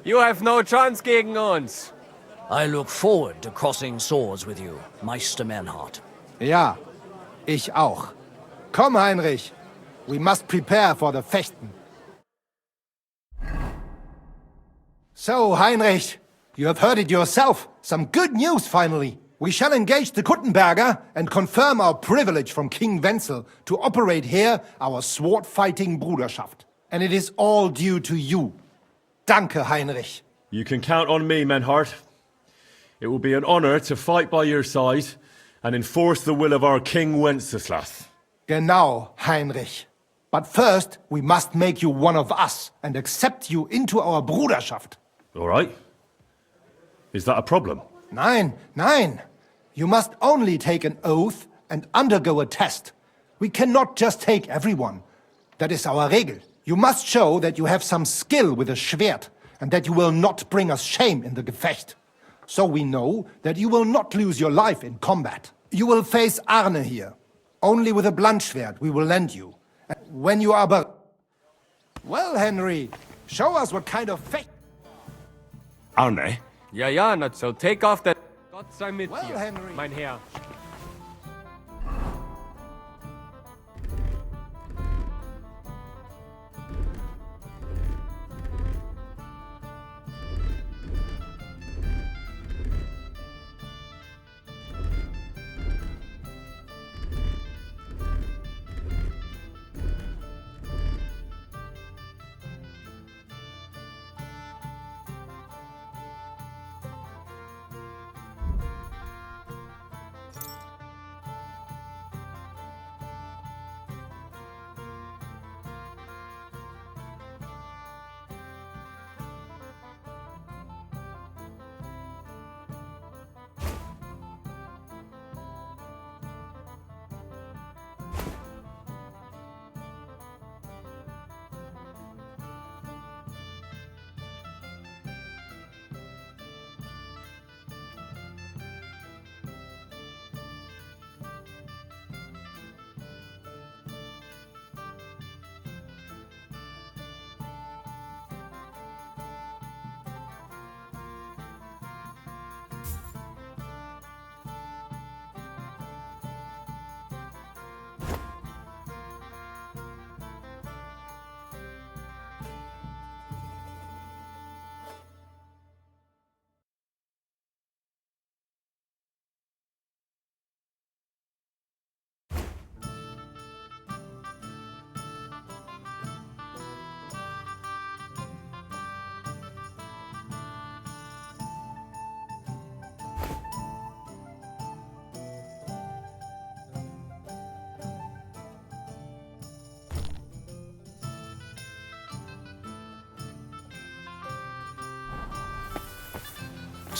You have no chance gegen uns. I look forward to crossing swords with you, Meister Mernhardt. Ja, ich auch. Komm, Heinrich. We must prepare for the Fechten. So, Heinrich, you have heard it yourself. Some good news, finally. We shall engage the Kuttenberger and confirm our privilege from King Wenzel to operate here our sword-fighting Bruderschaft. And it is all due to you. Danke, Heinrich. You can count on me, Menhard. It will be an honor to fight by your side and enforce the will of our King Wenceslas. Genau, Heinrich. But first, we must make you one of us and accept you into our Bruderschaft. All right. Is that a problem? Nein, nein. You must only take an oath and undergo a test. We cannot just take everyone. That is our Regel. You must show that you have some skill with a Schwert and that you will not bring us shame in the Gefecht. So we know that you will not lose your life in combat. You will face Arne here. Only with a Bluntschwert we will lend you. And when you are Well, Henry, show us what kind of fecht... Arne? Ja, ja, not so. Take off that... Gott sei mit Well, dir, Henry. mein Herr.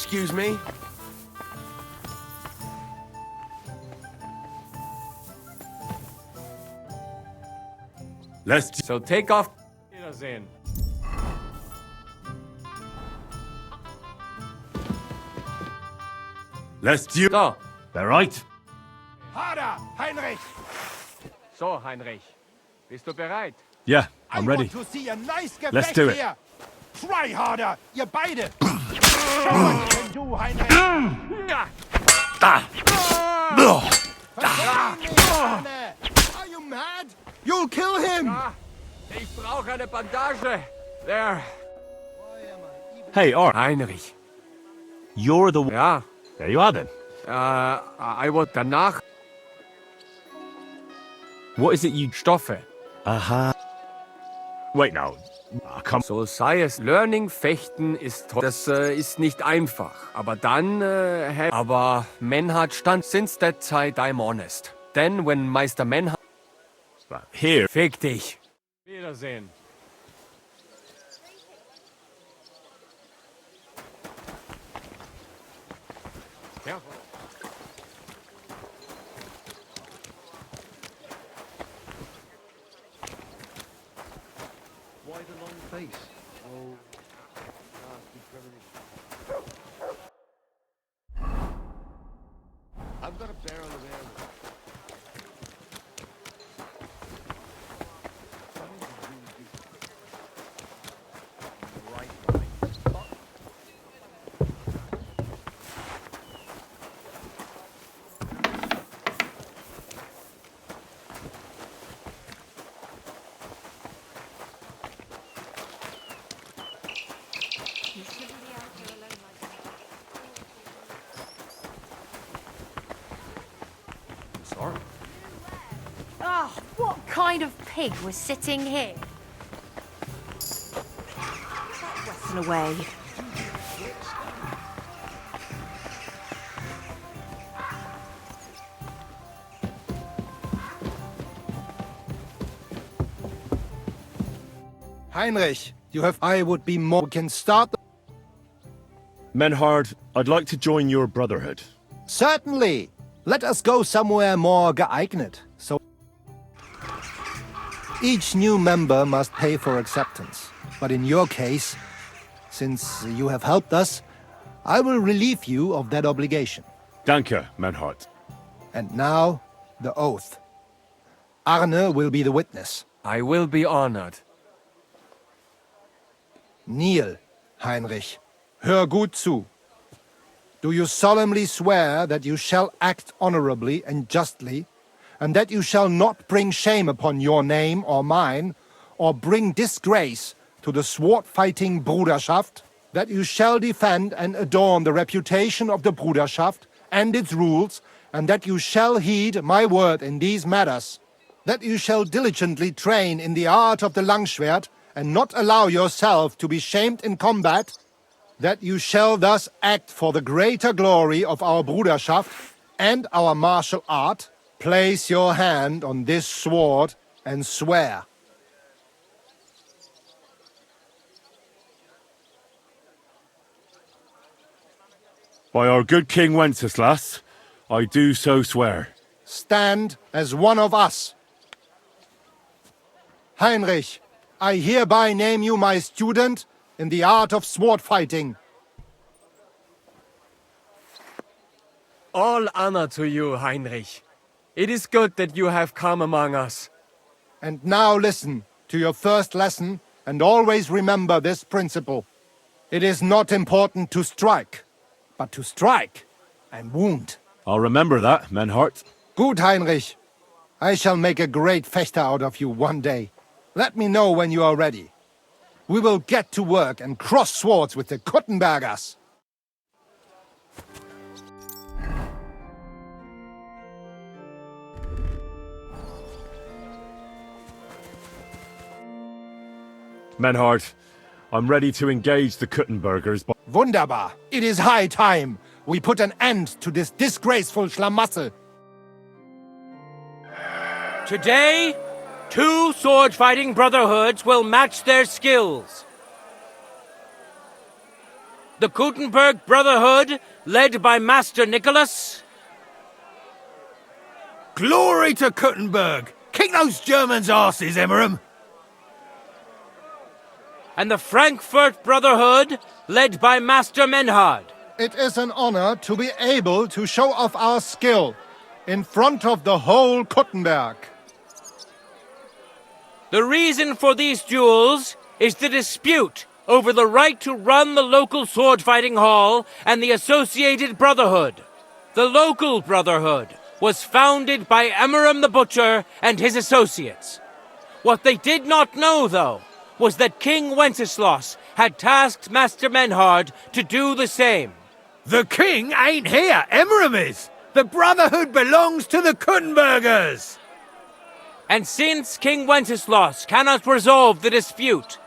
Excuse me? So take off. Wiedersehen. Let's do. So. They're right. Harder, Heinrich! So, Heinrich. Bist du bereit? Yeah, I'm ready. I want to see a nice Gefecht Let's do it. here. Try harder, ihr beide. Show what you can do, Heinrich. Are you mad? You'll kill him. Ich brauche eine Bandage. There. Hey, Art. Heinrich. You're the. Ja. There you are then. I will danach. What is it you. Stoffe. Aha. Wait now. Come. So sei es. Learning fechten ist das ist nicht einfach. Aber dann aber Menhard stand since that time I'm honest. Then when Meister Menhard Here. Fick dich. Wiedersehen. Ja. Why the long face? Oh, nasty premonition. I've got a barrel of ale. Ah, what kind of pig was sitting here? That away. Heinrich, you have. I would be more. Can start. Menhard, I'd like to join your brotherhood. Certainly. Let us go somewhere more geeignet. So each new member must pay for acceptance. But in your case, since you have helped us, I will relieve you of that obligation. Danke, Menhard. And now, the oath. Arne will be the witness. I will be honored. Kneel, Heinrich. Hör gut zu. Do you solemnly swear that you shall act honorably and justly, and that you shall not bring shame upon your name or mine, or bring disgrace to the sword-fighting Bruderschaft, that you shall defend and adorn the reputation of the Bruderschaft and its rules, and that you shall heed my word in these matters, that you shall diligently train in the art of the Langschwert, and not allow yourself to be shamed in combat, that you shall thus act for the greater glory of our Bruderschaft and our martial art, place your hand on this sword and swear. By our good King Wenceslas, I do so swear. Stand as one of us. Heinrich, I hereby name you my student in the art of sword fighting. All honor to you, Heinrich. It is good that you have come among us. And now listen to your first lesson and always remember this principle. It is not important to strike, but to strike and wound. I'll remember that, Menhard. Gut, Heinrich. I shall make a great fechter out of you one day. Let me know when you are ready. We will get to work and cross swords with the Kuttenbergers. Menhard, I'm ready to engage the Kuttenbergers. Wunderbar. It is high time we put an end to this disgraceful Schlamassel. Today, 2 sword-fighting brotherhoods will match their skills. The Gutenberg Brotherhood, led by Master Nicholas. Glory to Gutenberg! Kick those Germans' asses, Emmeram! And the Frankfurt Brotherhood, led by Master Menhard. It is an honor to be able to show off our skill in front of the whole Gutenberg. The reason for these duels is the dispute over the right to run the local sword-fighting hall and the associated brotherhood. The local brotherhood was founded by Emmeram the Butcher and his associates. What they did not know, though, was that King Wenceslas had tasked Master Menhard to do the same. The king ain't here, Emmeram is! The Brotherhood belongs to the Gutenbergers! And since King Wenceslas cannot resolve the dispute,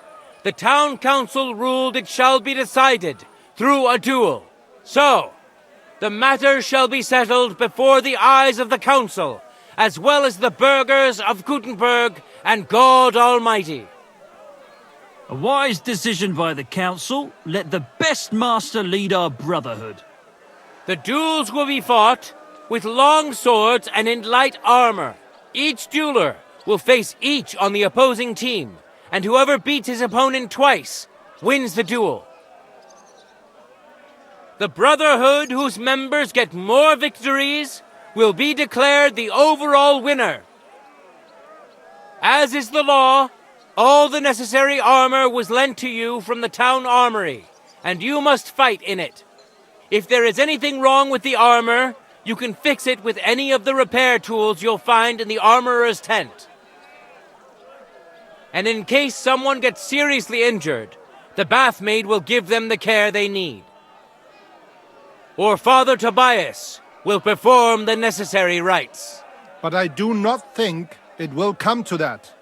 the town council ruled it shall be decided through a duel. So, the matter shall be settled before the eyes of the council, as well as the burghers of Gutenberg and God Almighty. A wise decision by the council. Let the best master lead our brotherhood. The duels will be fought with long swords and in light armor. Each dueler will face each on the opposing team, and whoever beats his opponent twice wins the duel. The brotherhood whose members get more victories will be declared the overall winner. As is the law, all the necessary armor was lent to you from the town armory, and you must fight in it. If there is anything wrong with the armor, you can fix it with any of the repair tools you'll find in the armorer's tent. And in case someone gets seriously injured, the bathmaid will give them the care they need. Or Father Tobias will perform the necessary rites. But I do not think it will come to that.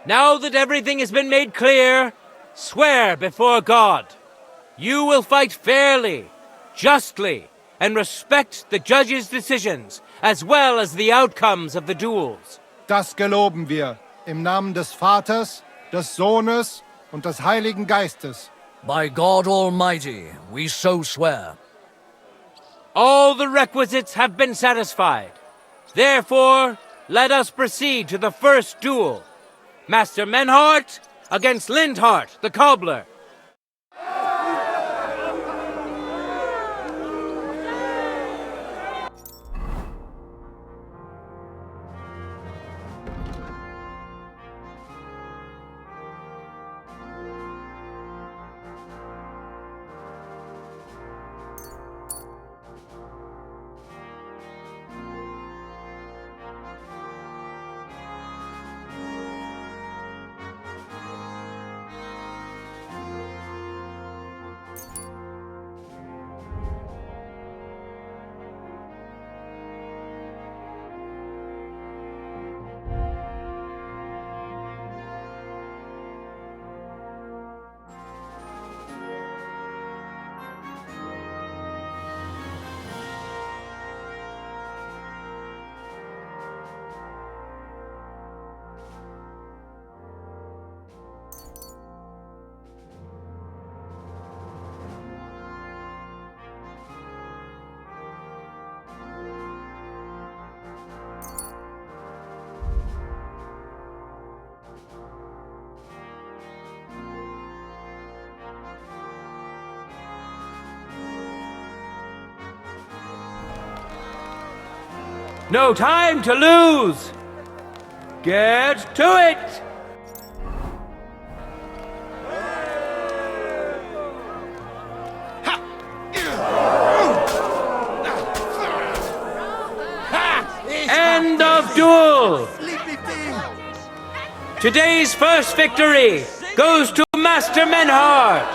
Now that everything has been made clear, swear before God. You will fight fairly, justly, and respect the judge's decisions, as well as the outcomes of the duels. Das geloben wir, im Namen des Vaters, des Sohnes und des Heiligen Geistes. By God Almighty, we so swear. All the requisites have been satisfied. Therefore, let us proceed to the first duel. Master Menhart against Lindhart, the cobbler. No time to lose! Get to it! End of duel! Today's first victory goes to Master Menhard.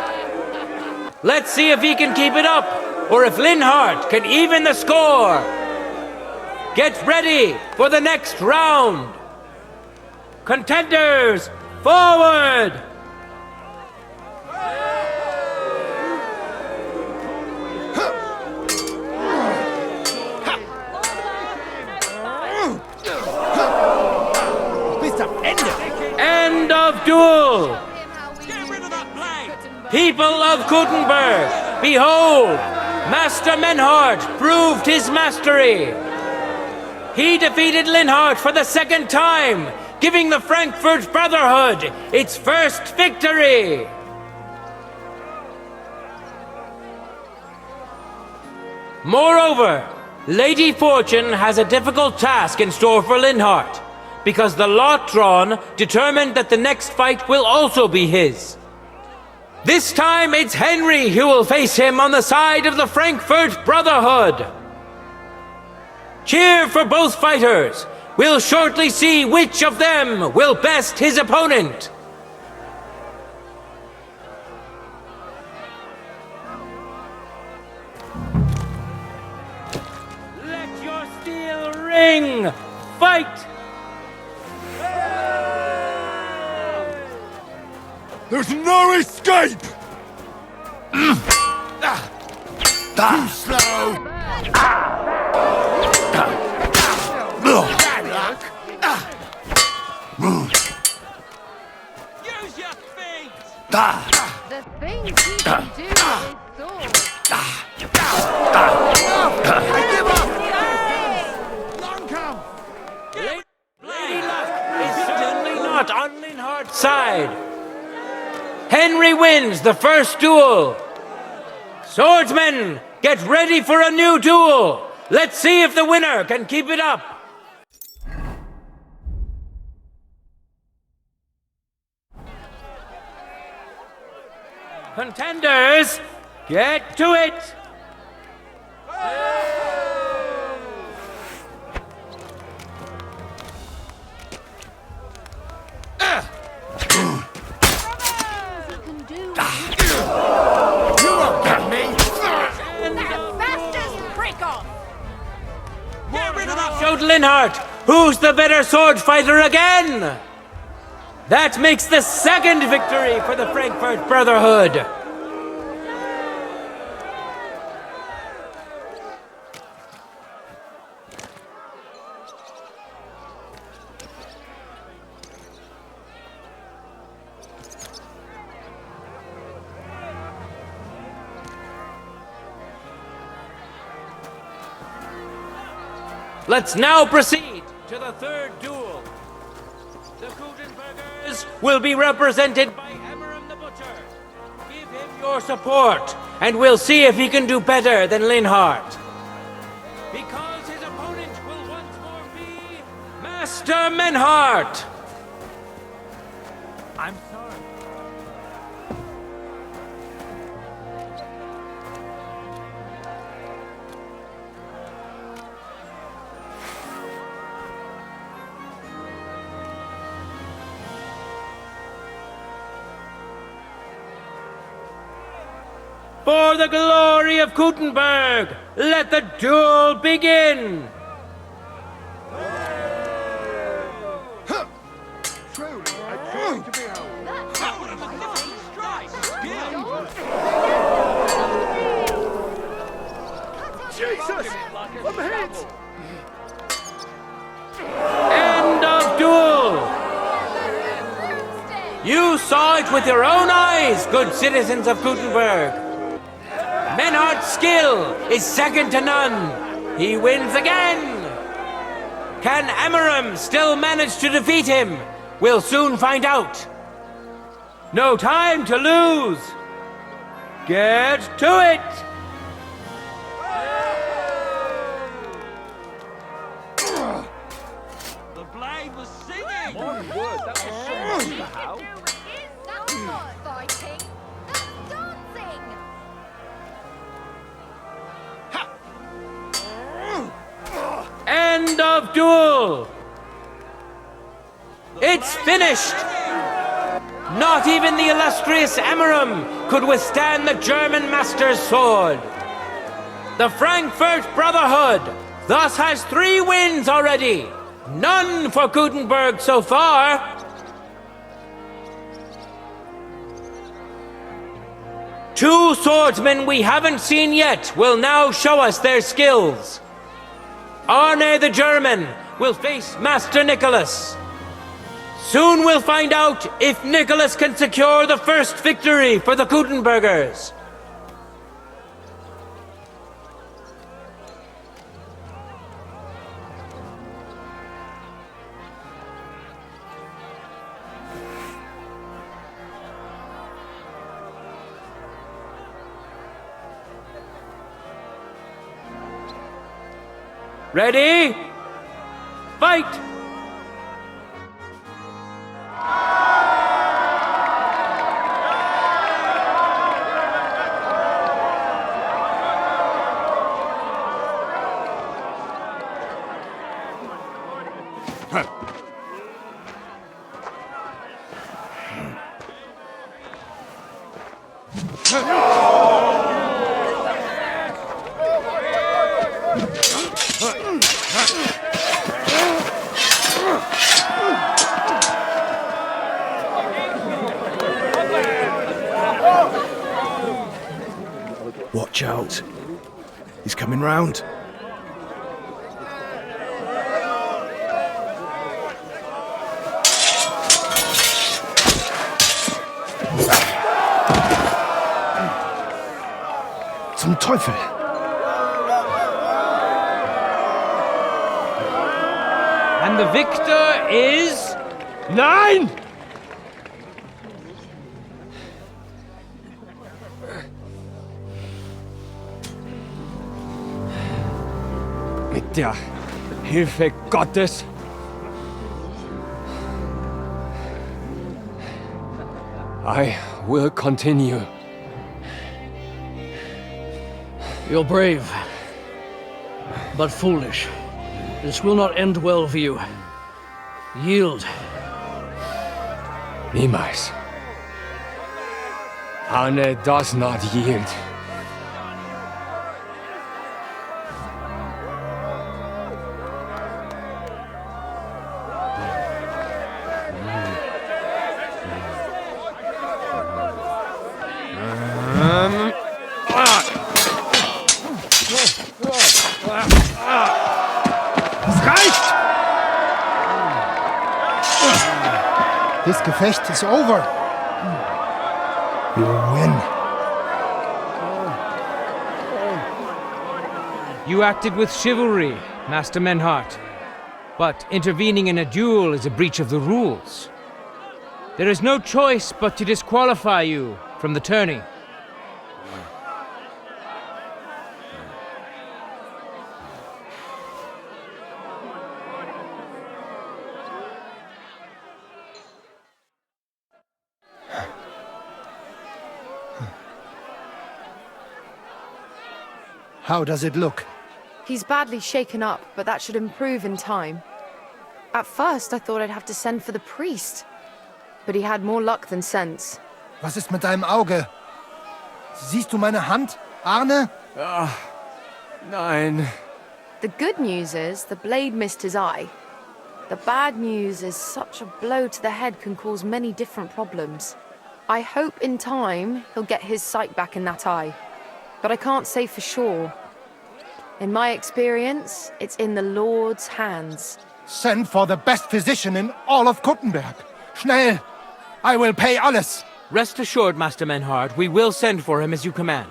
Let's see if he can keep it up, or if Linhart can even the score. Get ready for the next round. Contenders, forward! End of duel! People of Gutenberg, Behold, Master Menhart proved his mastery. He defeated Linhart for the second time, giving the Frankfurt Brotherhood its first victory. Moreover, Lady Fortune has a difficult task in store for Linhart, because the lot drawn determined that the next fight will also be his. This time it's Henry who will face him on the side of the Frankfurt Brotherhood. Cheer for both fighters. We'll shortly see which of them will best his opponent. Let your steel ring! Fight! There's no escape! Too slow! Use your feet! The things he can do with his Lady Luck is certainly not on Linhart's side. Henry wins the first duel. Swordsmen, get ready for a new duel. Let's see if the winner can keep it up. Contenders, get to it. Showed Linhart who's the better sword fighter again. That makes the second victory for the Frankfurt Brotherhood. Let's now proceed to the third duel. The Gutenbergers will be represented by Emmeram the Butcher. Give him your support, and we'll see if he can do better than Linhart. Because his opponent will once more be Master Menhart. I'm sorry. For the glory of Gutenberg, let the duel begin! Jesus! I'm hit! End of duel! You saw it with your own eyes, good citizens of Gutenberg. Menhart's skill is second to none. He wins again. Can Emmeram still manage to defeat him? We'll soon find out. No time to lose. Get to it. The blade was singing! My word, that was so how. That's not fighting. That's dancing. End of duel. It's finished. Not even the illustrious Emmeram could withstand the German master's sword. The Frankfurt Brotherhood thus has 3 wins already. None for Gutenberg so far. Two swordsmen we haven't seen yet will now show us their skills. Arne the German will face Master Nicholas. Soon we'll find out if Nicholas can secure the first victory for the Gutenbergers. Ready? Fight! Watch out. He's coming round. Zum Teufel! And the victor is... Nein! Mit der Hilfe Gottes. I will continue. You're brave, but foolish. This will not end well for you. Yield. Niemals. Arne does not yield. This Gefecht is over. You win. You acted with chivalry, Master Menhart. But intervening in a duel is a breach of the rules. There is no choice but to disqualify you from the tourney. How does it look? He's badly shaken up, but that should improve in time. At first, I thought I'd have to send for the priest. But he had more luck than sense. Was ist mit deinem Auge? Siehst du meine Hand, Arne? Nein. The good news is the blade missed his eye. The bad news is such a blow to the head can cause many different problems. I hope in time he'll get his sight back in that eye. But I can't say for sure. In my experience, it's in the Lord's hands. Send for the best physician in all of Kuttenberg. Schnell! I will pay alles. Rest assured, Master Menhard, we will send for him as you command.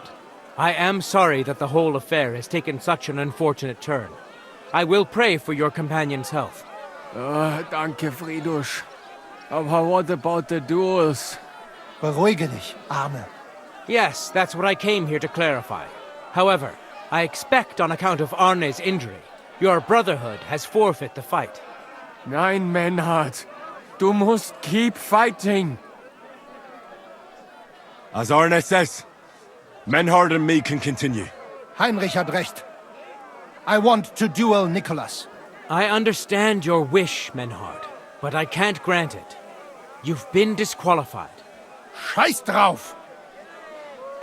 I am sorry that the whole affair has taken such an unfortunate turn. I will pray for your companion's health. Danke, Friedrich. Aber what about the duels? Beruhige dich, Arne. Yes, that's what I came here to clarify. However, I expect on account of Arne's injury, your brotherhood has forfeit the fight. Nein, Menhard. Du musst keep fighting. As Arne says, Menhard and me can continue. Heinrich had recht. I want to duel Nicholas. I understand your wish, Menhard, but I can't grant it. You've been disqualified. Scheiß drauf!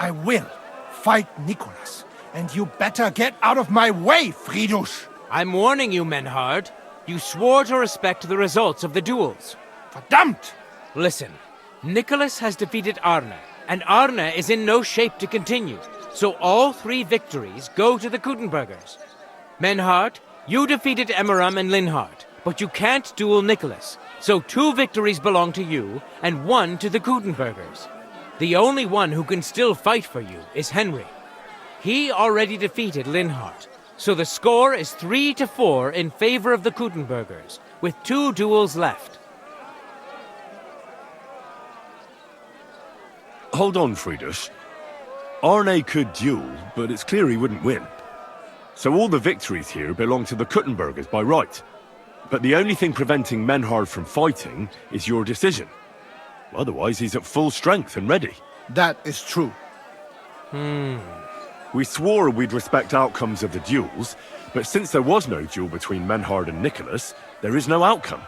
I will fight Nicholas, and you better get out of my way, Friedrich! I'm warning you, Menhard. You swore to respect the results of the duels. Verdammt! Listen, Nicholas has defeated Arne, and Arne is in no shape to continue. So all 3 victories go to the Kuttenbergers. Menhard, you defeated Emmeram and Linhard, but you can't duel Nicholas. So 2 victories belong to you, and 1 to the Kuttenbergers. The only one who can still fight for you is Henry. He already defeated Linhard, so the score is 3-4 in favor of the Kuttenbergers, with 2 duels left. Hold on, Friedrich. Arne could duel, but it's clear he wouldn't win. So all the victories here belong to the Kuttenbergers by right. But the only thing preventing Menhard from fighting is your decision. Otherwise, he's at full strength and ready. That is true. We swore we'd respect outcomes of the duels, but since there was no duel between Menhard and Nicholas, there is no outcome.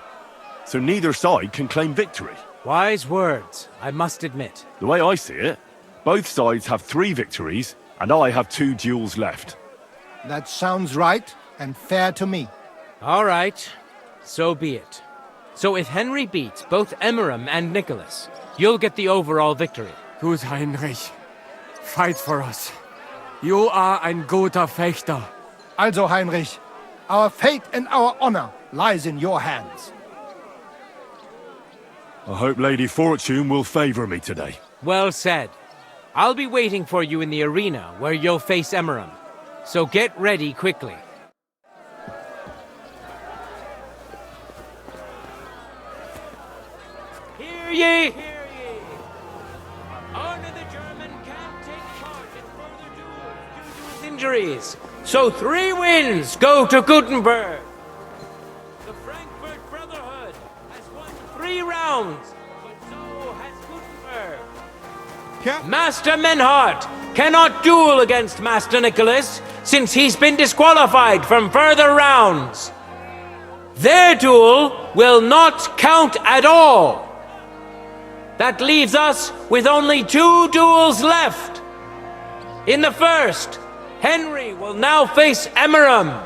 So neither side can claim victory. Wise words, I must admit. The way I see it, both sides have 3 victories, and I have 2 duels left. That sounds right and fair to me. All right, so be it. So if Henry beats both Emmeram and Nicholas, you'll get the overall victory. Gut, Heinrich. Fight for us. You are ein guter Fechter. Also, Heinrich, our fate and our honor lies in your hands. I hope Lady Fortune will favor me today. Well said. I'll be waiting for you in the arena where you'll face Emmeram. So get ready quickly. Hear ye, hear ye! Honor the German can't take part in further duels due to his injuries. So 3 wins go to Gutenberg. The Frankfurt Brotherhood has won 3 rounds, but so has Gutenberg. Master Menhard cannot duel against Master Nicholas since he's been disqualified from further rounds. Their duel will not count at all. That leaves us with only 2 duels left. In the first, Henry will now face Emmeram.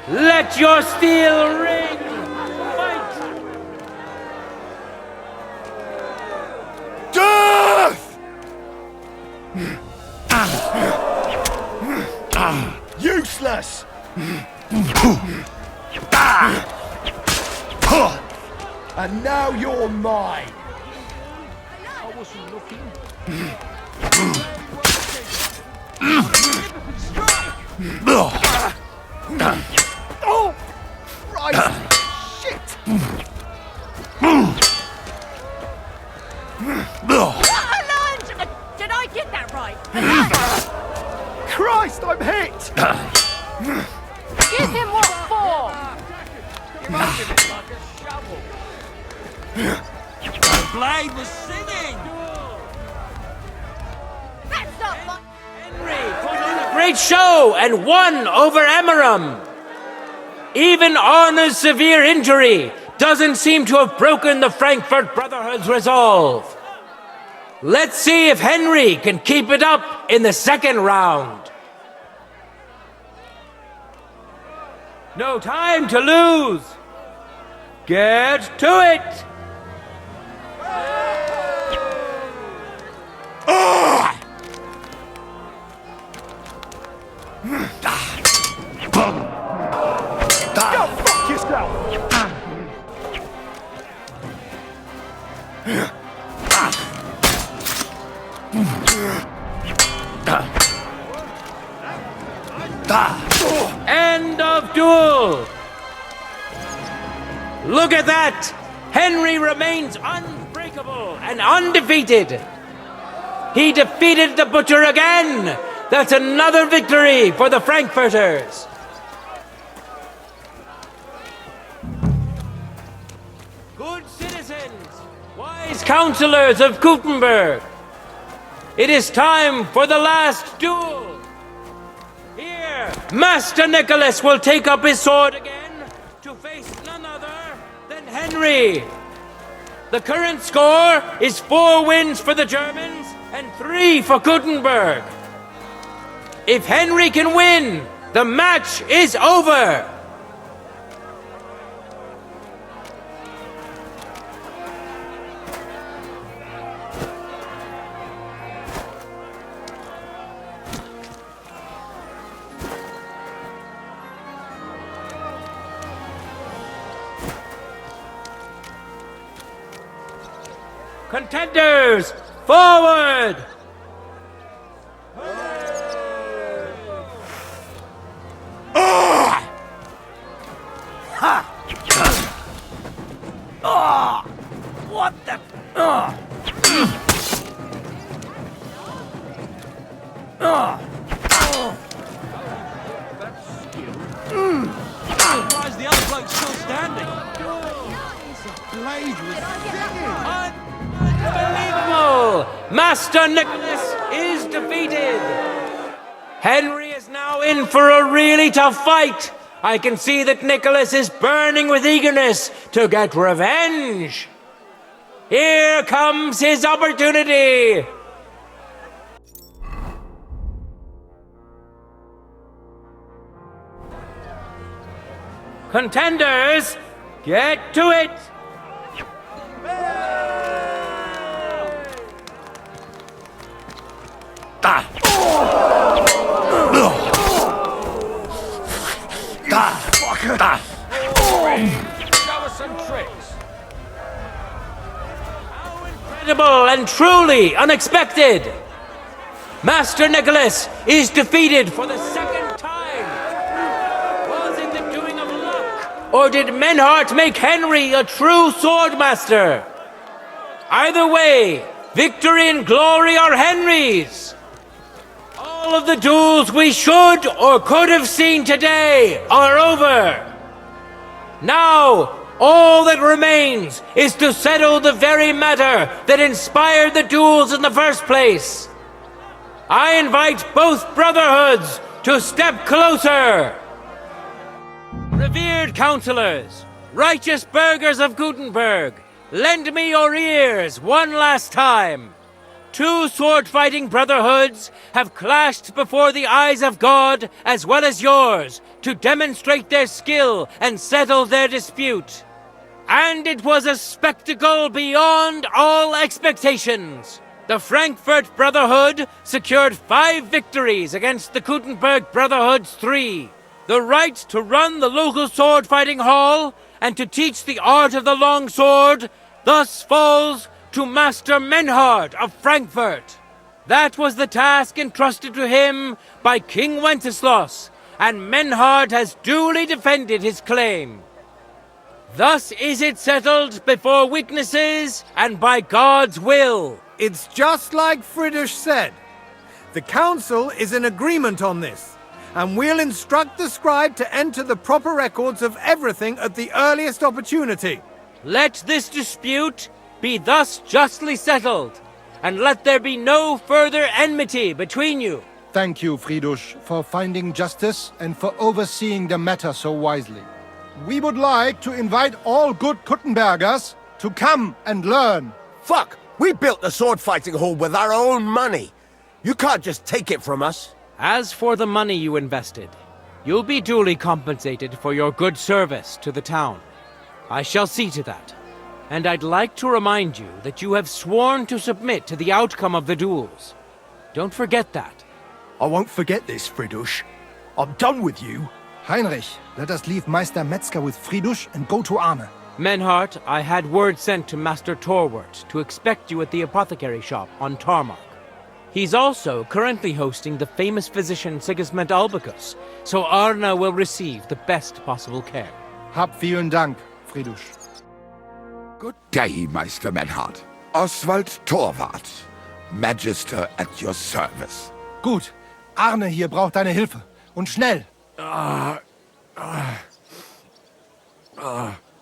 Let your steel ring! Fight! Death! Useless! And now you're mine! I wasn't looking. Oh! Christ! Shit! Did I get that right? Christ, I'm hit! Give him what for? The blade was singing! That's not fun. Henry put on a great show and won over Emmeram. Even Arna's severe injury doesn't seem to have broken the Frankfurt Brotherhood's resolve. Let's see if Henry can keep it up in the second round. No time to lose. Get to it. Go fuck yourself! End of duel. Look at that. Henry remains unbreakable and undefeated. He defeated the Butcher again. That's another victory for the Frankfurters. Good citizens, wise counselors of Gutenberg, it is time for the last duel. Here, Master Nicholas will take up his sword again to face none other than Henry. The current score is 4 wins for the Germans and 3 for Gutenberg. If Henry can win, the match is over. Contenders, forward! Ha! What the? Surprised the other bloke's still standing. Unbelievable! Master Nicholas is defeated! Henry is now in for a really tough fight. I can see that Nicholas is burning with eagerness to get revenge. Here comes his opportunity! Contenders, get to it! Show us some tricks. Incredible and truly unexpected! Master Nicholas is defeated for the second time! Was it the doing of luck? Or did Menhart make Henry a true swordmaster? Either way, victory and glory are Henry's! All of the duels we should or could have seen today are over! Now, all that remains is to settle the very matter that inspired the duels in the first place. I invite both brotherhoods to step closer. Revered counselors, righteous burghers of Gutenberg, lend me your ears one last time. Two sword-fighting brotherhoods have clashed before the eyes of God as well as yours to demonstrate their skill and settle their dispute. And it was a spectacle beyond all expectations. The Frankfurt Brotherhood secured 5 victories against the Gutenberg Brotherhood's 3. The right to run the local sword-fighting hall and to teach the art of the long sword thus falls to Master Menhard of Frankfurt. That was the task entrusted to him by King Wenceslas, and Menhard has duly defended his claim. Thus is it settled before witnesses and by God's will. It's just like Friedrich said. The council is in agreement on this, and we'll instruct the scribe to enter the proper records of everything at the earliest opportunity. Let this dispute be thus justly settled, and let there be no further enmity between you. Thank you, Friedrich, for finding justice and for overseeing the matter so wisely. We would like to invite all good Kuttenbergers to come and learn. Fuck! We built the sword fighting hall with our own money. You can't just take it from us. As for the money you invested, you'll be duly compensated for your good service to the town. I shall see to that. And I'd like to remind you that you have sworn to submit to the outcome of the duels. Don't forget that. I won't forget this, Friedrich. I'm done with you. Heinrich, let us leave Meister Metzger with Friedrich and go to Arne. Menhart, I had word sent to Master Torwart to expect you at the apothecary shop on Tarmac. He's also currently hosting the famous physician Sigismund Albicus, so Arne will receive the best possible care. Hab vielen Dank, Friedrich. Good day, Meister Menhard. Oswald Torwart, Magister at your service. Gut. Arne hier braucht deine Hilfe. Und schnell.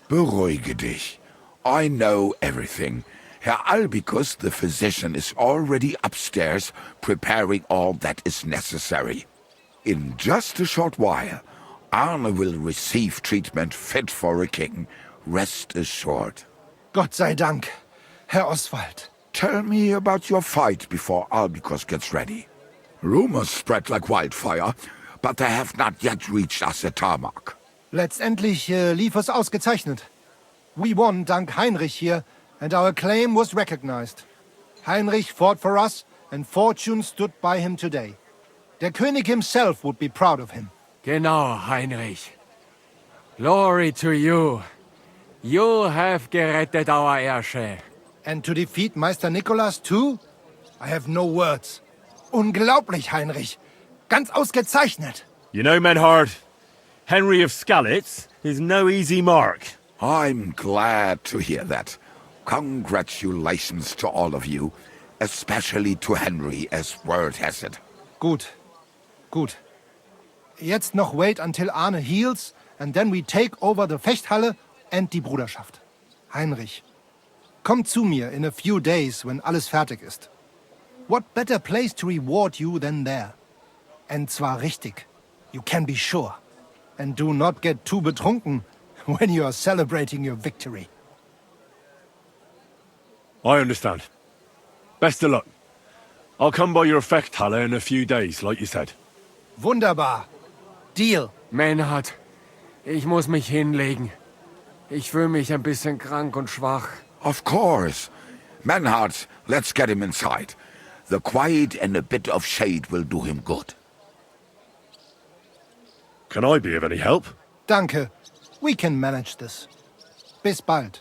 Beruhige dich. I know everything. Herr Albicus, the physician, is already upstairs preparing all that is necessary. In just a short while, Arne will receive treatment fit for a king. Rest assured. Gott sei Dank, Herr Oswald. Tell me about your fight before Albicus gets ready. Rumors spread like wildfire, but they have not yet reached us at Tarmac. Letztendlich lief es ausgezeichnet. We won dank Heinrich here, and our claim was recognized. Heinrich fought for us, and fortune stood by him today. Der König himself would be proud of him. Genau, Heinrich. Glory to you. You have gerettet our Ersche. And to defeat Meister Nicholas too? I have no words. Unglaublich, Heinrich. Ganz ausgezeichnet. You know, Menhard, Henry of Skalitz is no easy mark. I'm glad to hear that. Congratulations to all of you, especially to Henry, as word has it. Gut. Gut. Jetzt noch wait until Arne heals, and then we take over the Fechthalle and die Bruderschaft. Heinrich, komm zu mir in a few days, when alles fertig ist. What better place to reward you than there? And zwar richtig. You can be sure. And do not get too betrunken when you are celebrating your victory. I understand. Best of luck. I'll come by your Fechthalle in a few days, like you said. Wunderbar. Deal. Menhard, ich muss mich hinlegen. Ich fühle mich ein bisschen krank und schwach. Of course. Menhard, let's get him inside. The quiet and a bit of shade will do him good. Can I be of any help? Danke. We can manage this. Bis bald.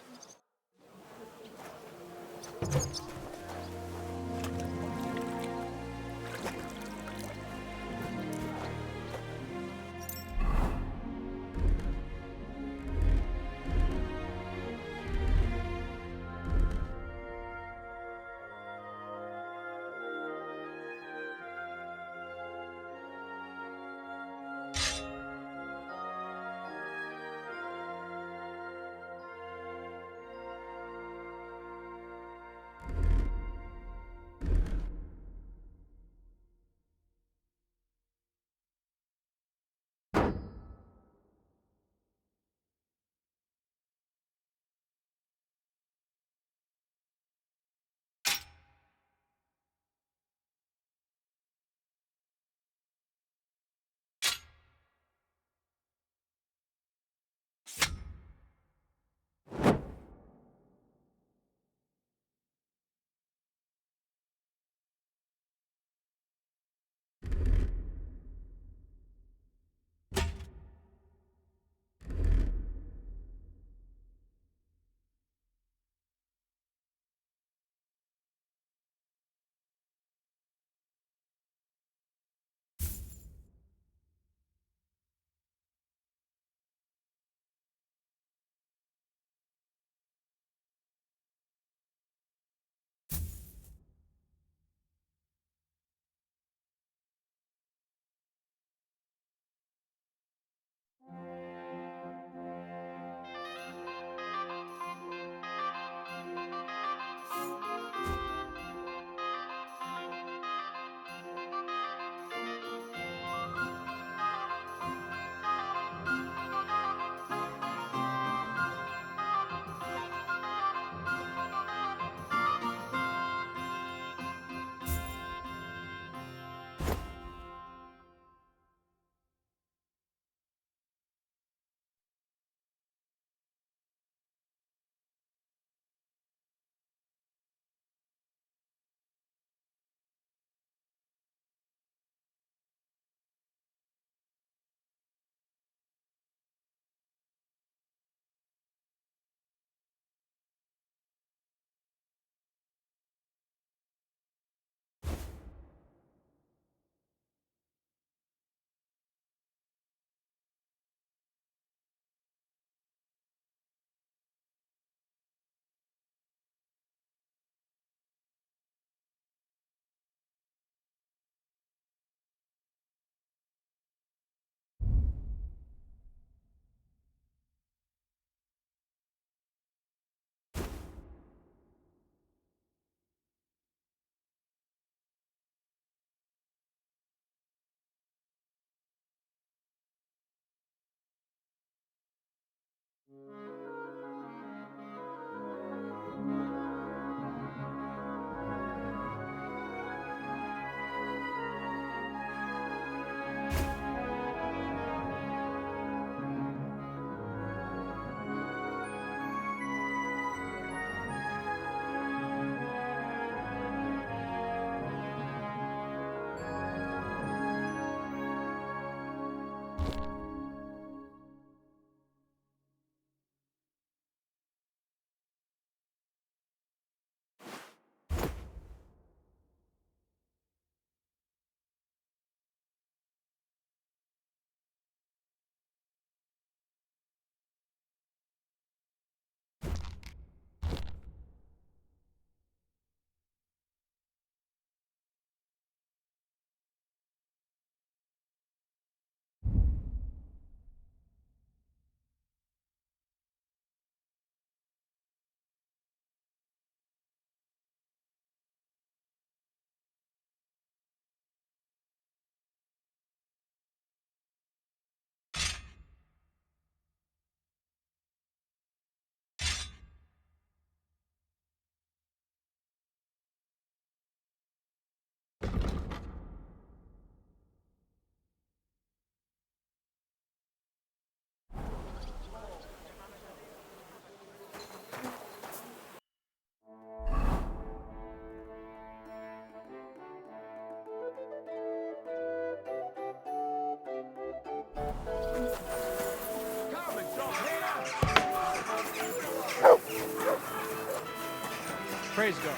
Praise God.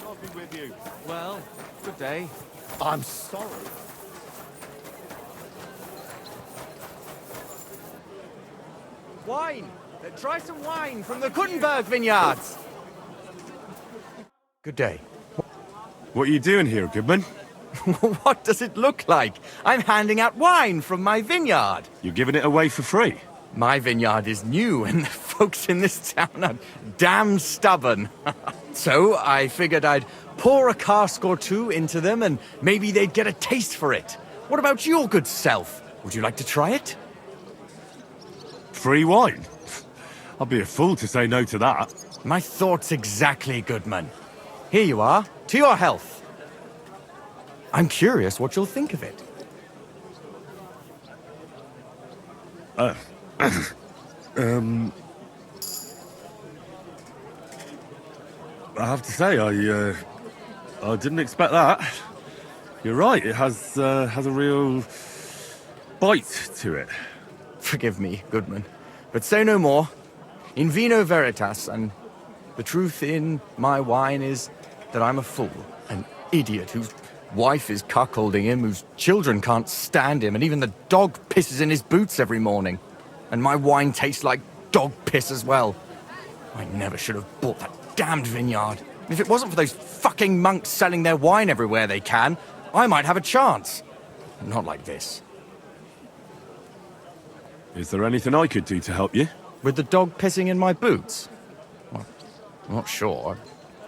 I'll be with you. Well, good day. I'm sorry. Wine! Try some wine from the Kuttenberg vineyards! Good day. What are you doing here, Goodman? What does it look like? I'm handing out wine from my vineyard. You're giving it away for free? My vineyard is new, and the folks in this town are damn stubborn. So I figured I'd pour a cask or two into them, and maybe they'd get a taste for it. What about your good self? Would you like to try it? Free wine? I'd be a fool to say no to that. My thoughts exactly, Goodman. Here you are. To your health. I'm curious what you'll think of it. I have to say, I didn't expect that. You're right, it has a real bite to it. Forgive me, Goodman, but say no more. In vino veritas, and the truth in my wine is that I'm a fool, an idiot whose wife is cuckolding him, whose children can't stand him, and even the dog pisses in his boots every morning. And my wine tastes like dog piss as well. I never should have bought that damned vineyard. If it wasn't for those fucking monks selling their wine everywhere they can, I might have a chance. Not like this. Is there anything I could do to help you? With the dog pissing in my boots? Well, I'm not sure.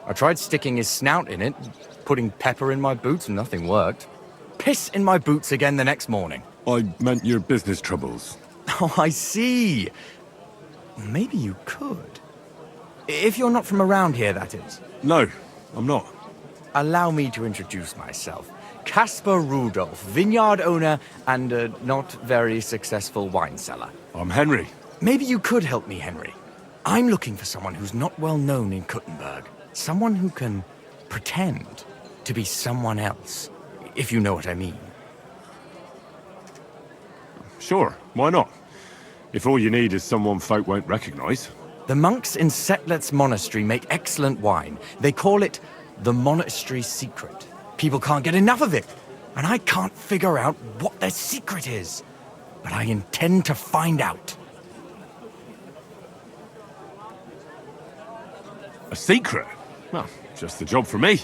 I tried sticking his snout in it, putting pepper in my boots, and nothing worked. Piss in my boots again the next morning. I meant your business troubles. Oh, I see. Maybe you could. If you're not from around here, that is. No, I'm not. Allow me to introduce myself. Caspar Rudolph, vineyard owner and a not very successful wine seller. I'm Henry. Maybe you could help me, Henry. I'm looking for someone who's not well known in Kuttenberg. Someone who can pretend to be someone else, if you know what I mean. Sure, why not? If all you need is someone folk won't recognize. The monks in Setlet's monastery make excellent wine. They call it the monastery secret. People can't get enough of it, and I can't figure out what their secret is. But I intend to find out. A secret? Well, just the job for me.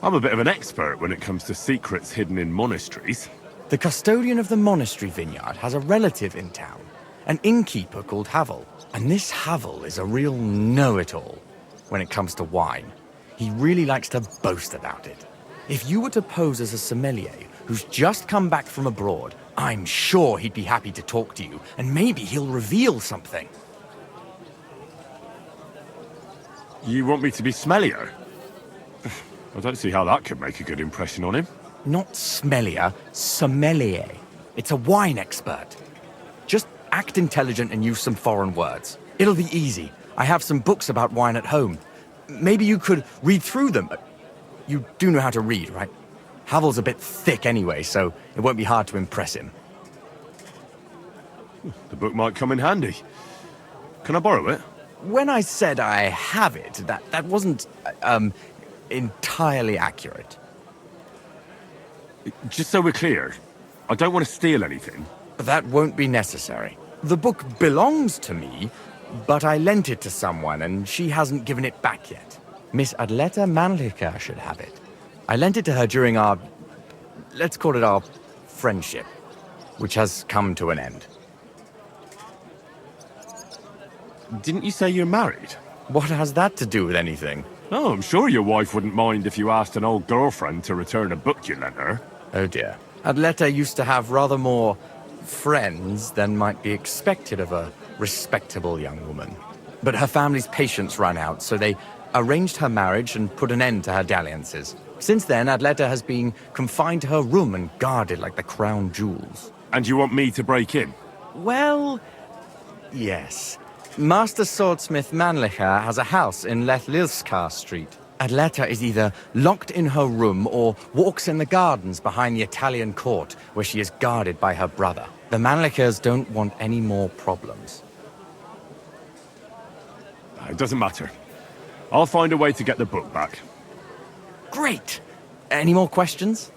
I'm a bit of an expert when it comes to secrets hidden in monasteries. The custodian of the monastery vineyard has a relative in town, an innkeeper called Havel. And this Havel is a real know-it-all when it comes to wine. He really likes to boast about it. If you were to pose as a sommelier who's just come back from abroad, I'm sure he'd be happy to talk to you, and maybe he'll reveal something. You want me to be smellier? I don't see how that could make a good impression on him. Not smellier, sommelier. It's a wine expert. Just act intelligent and use some foreign words. It'll be easy. I have some books about wine at home. Maybe you could read through them. You do know how to read, right? Havel's a bit thick anyway, so it won't be hard to impress him. The book might come in handy. Can I borrow it? When I said I have it, that wasn't, entirely accurate. Just so we're clear, I don't want to steal anything. That won't be necessary. The book belongs to me, but I lent it to someone, and she hasn't given it back yet. Miss Adleta Manlica should have it. I lent it to her during our, let's call it our friendship, which has come to an end. Didn't you say you're married? What has that to do with anything? Oh, I'm sure your wife wouldn't mind if you asked an old girlfriend to return a book you lent her. Oh dear. Adleta used to have rather more friends than might be expected of a respectable young woman. But her family's patience ran out, so they arranged her marriage and put an end to her dalliances. Since then, Adleta has been confined to her room and guarded like the crown jewels. And you want me to break in? Well, yes. Master Swordsmith Mannlicher has a house in Lethlilskar Street. Adleta is either locked in her room or walks in the gardens behind the Italian court, where she is guarded by her brother. The Mannlichers don't want any more problems. It doesn't matter. I'll find a way to get the book back. Great! Any more questions?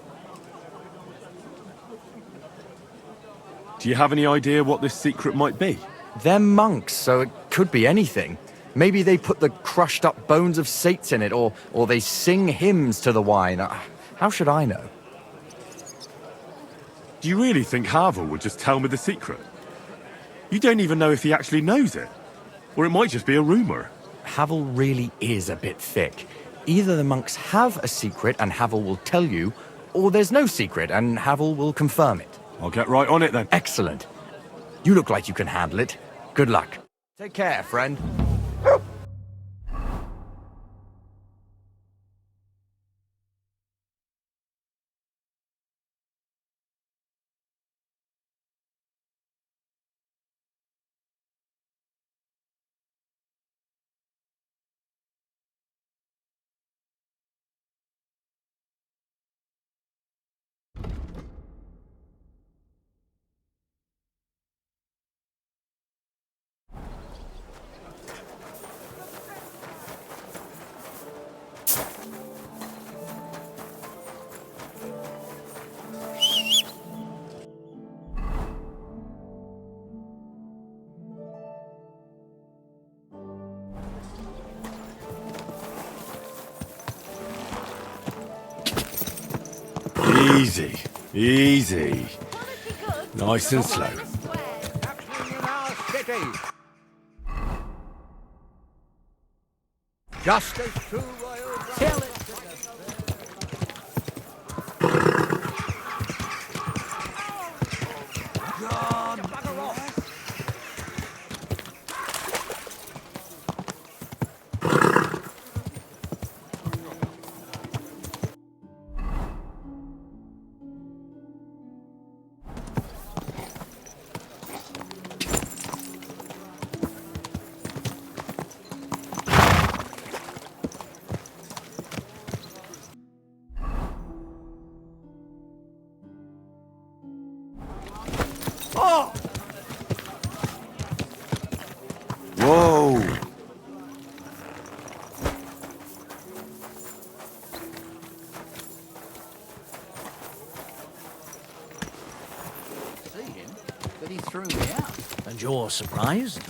Do you have any idea what this secret might be? They're monks, so it could be anything. Maybe they put the crushed-up bones of saints in it, or they sing hymns to the wine. How should I know? Do you really think Havel would just tell me the secret? You don't even know if he actually knows it. Or it might just be a rumor. Havel really is a bit thick. Either the monks have a secret and Havel will tell you, or there's no secret and Havel will confirm it. I'll get right on it then. Excellent. You look like you can handle it. Good luck. Take care, friend. Easy, easy. Nice and slow. Justice to royal kill it. God, bugger off. Whoa! See him, but he threw me out. And you're surprised?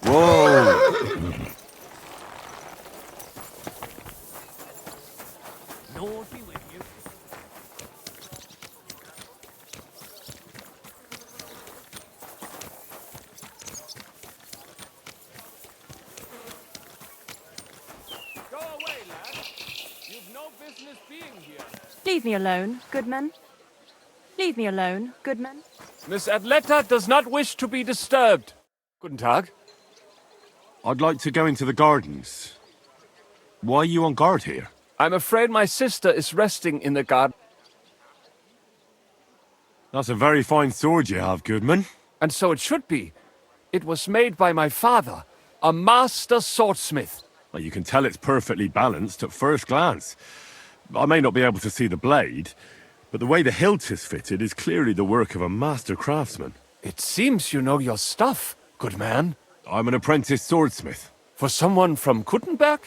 Whoa! Naughty with you. Go away, lad. You've no business being here. Leave me alone, goodman. Leave me alone, goodman. Miss Adleta does not wish to be disturbed. Guten Tag. I'd like to go into the gardens. Why are you on guard here? I'm afraid my sister is resting in the garden. That's a very fine sword you have, Goodman. And so it should be. It was made by my father, a master swordsmith. Well, you can tell it's perfectly balanced at first glance. I may not be able to see the blade, but the way the hilt is fitted is clearly the work of a master craftsman. It seems you know your stuff, good man. I'm an apprentice swordsmith. For someone from Kuttenberg?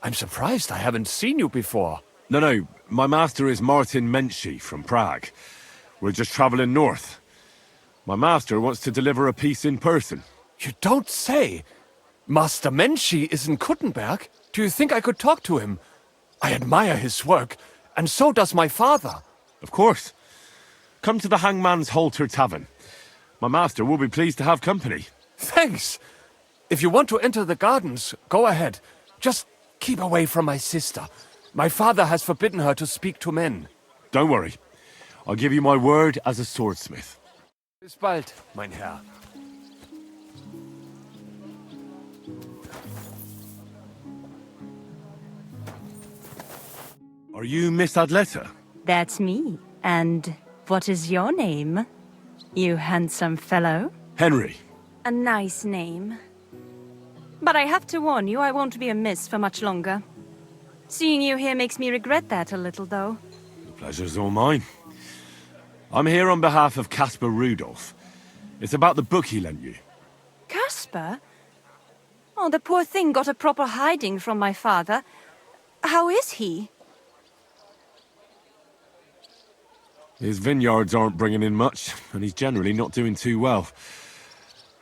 I'm surprised I haven't seen you before. No, my master is Martin Menschy from Prague. We're just traveling north. My master wants to deliver a piece in person. You don't say! Master Menschy is in Kuttenberg? Do you think I could talk to him? I admire his work, and so does my father. Of course. Come to the Hangman's Halter Tavern. My master will be pleased to have company. Thanks! If you want to enter the gardens, go ahead. Just keep away from my sister. My father has forbidden her to speak to men. Don't worry. I'll give you my word as a swordsmith. Bis bald, mein Herr. Are you Miss Adletta? That's me. And what is your name, you handsome fellow? Henry. A nice name. But I have to warn you, I won't be a miss for much longer. Seeing you here makes me regret that a little, though. The pleasure's all mine. I'm here on behalf of Caspar Rudolph. It's about the book he lent you. Caspar? Oh, the poor thing got a proper hiding from my father. How is he? His vineyards aren't bringing in much, and he's generally not doing too well.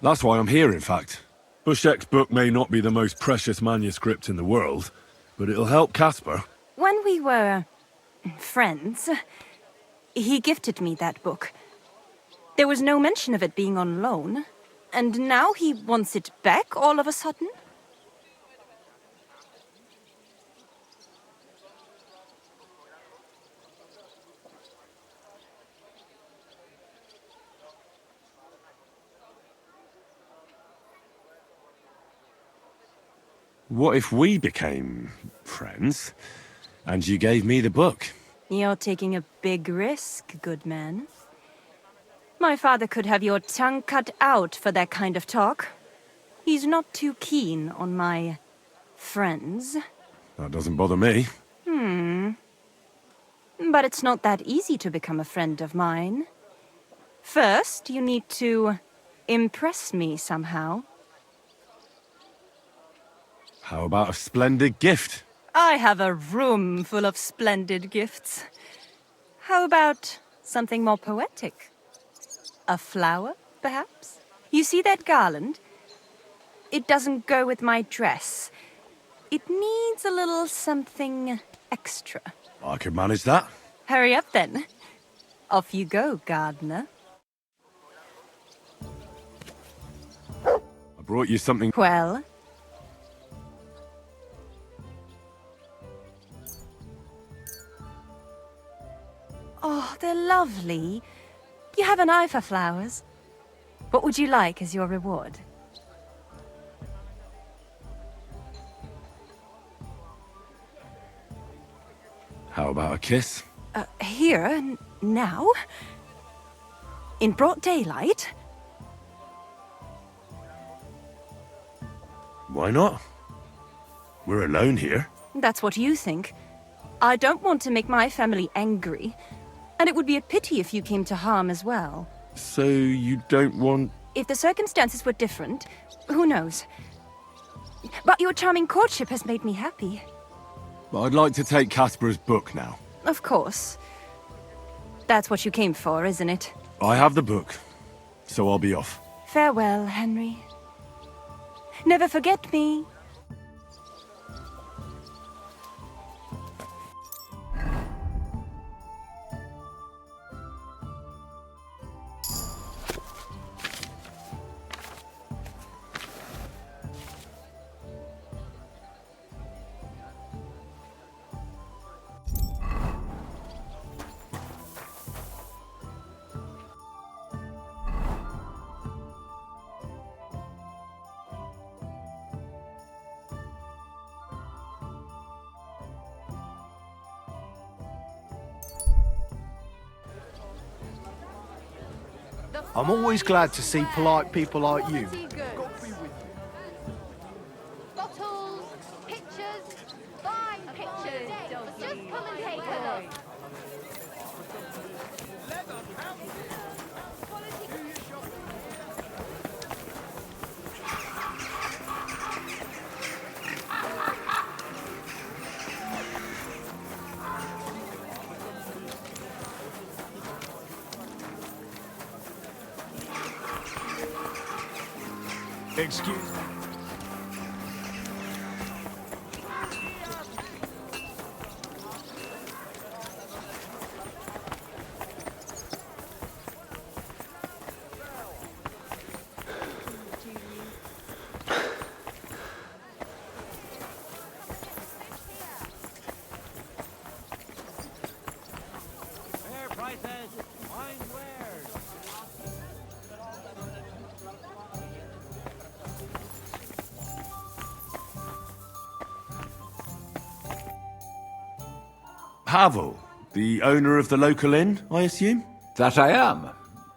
That's why I'm here, in fact. Bushek's book may not be the most precious manuscript in the world, but it'll help Caspar. When we were friends, he gifted me that book. There was no mention of it being on loan, and now he wants it back all of a sudden? What if we became friends, and you gave me the book? You're taking a big risk, good man. My father could have your tongue cut out for that kind of talk. He's not too keen on my friends. That doesn't bother me. But it's not that easy to become a friend of mine. First, you need to impress me somehow. How about a splendid gift? I have a room full of splendid gifts. How about something more poetic? A flower, perhaps? You see that garland? It doesn't go with my dress. It needs a little something extra. I could manage that. Hurry up, then. Off you go, gardener. I brought you something... Well? Oh, they're lovely. You have an eye for flowers. What would you like as your reward? How about a kiss? Here, now? In broad daylight? Why not? We're alone here. That's what you think. I don't want to make my family angry. And it would be a pity if you came to harm as well. So you don't want... If the circumstances were different, who knows? But your charming courtship has made me happy. I'd like to take Caspar's book now. Of course. That's what you came for, isn't it? I have the book, so I'll be off. Farewell, Henry. Never forget me. I'm always glad to see polite people like you. Bottles, pictures, fine pictures. Just come and take a look. Excuse me. Fair prices, fine wares. Pavel, the owner of the local inn, I assume? That I am.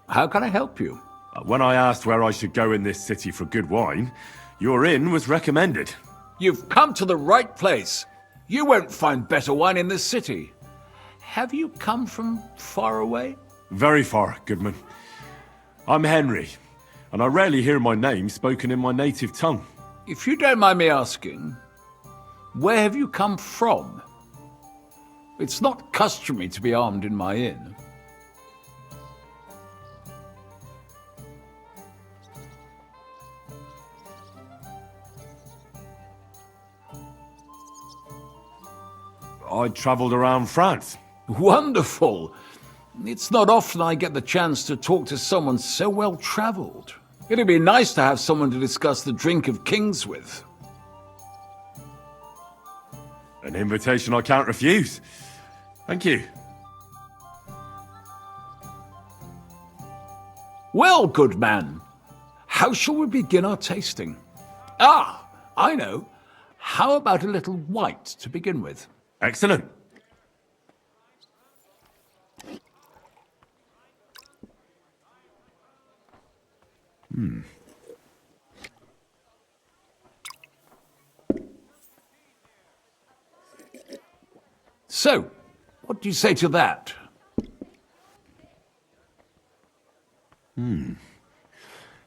How can I help you? When I asked where I should go in this city for good wine, your inn was recommended. You've come to the right place. You won't find better wine in this city. Have you come from far away? Very far, Goodman. I'm Henry, and I rarely hear my name spoken in my native tongue. If you don't mind me asking, where have you come from? It's not customary to be armed in my inn. I travelled around France. Wonderful! It's not often I get the chance to talk to someone so well-travelled. It'd be nice to have someone to discuss the drink of kings with. An invitation I can't refuse. Thank you. Well, good man, how shall we begin our tasting? Ah, I know. How about a little white to begin with? Excellent. So, what do you say to that?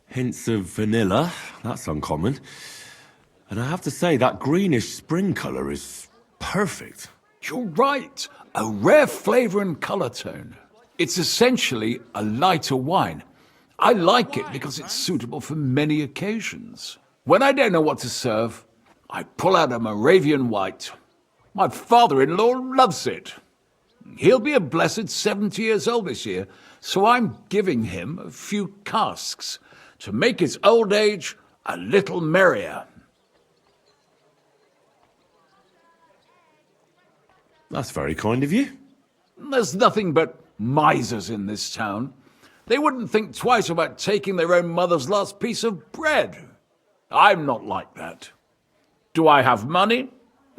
Hints of vanilla. That's uncommon. And I have to say, that greenish spring colour is perfect. You're right. A rare flavour and colour tone. It's essentially a lighter wine. I like it because it's suitable for many occasions. When I don't know what to serve, I pull out a Moravian white. My father-in-law loves it. He'll be a blessed 70 years old this year, so I'm giving him a few casks to make his old age a little merrier. That's very kind of you. There's nothing but misers in this town. They wouldn't think twice about taking their own mother's last piece of bread. I'm not like that. Do I have money?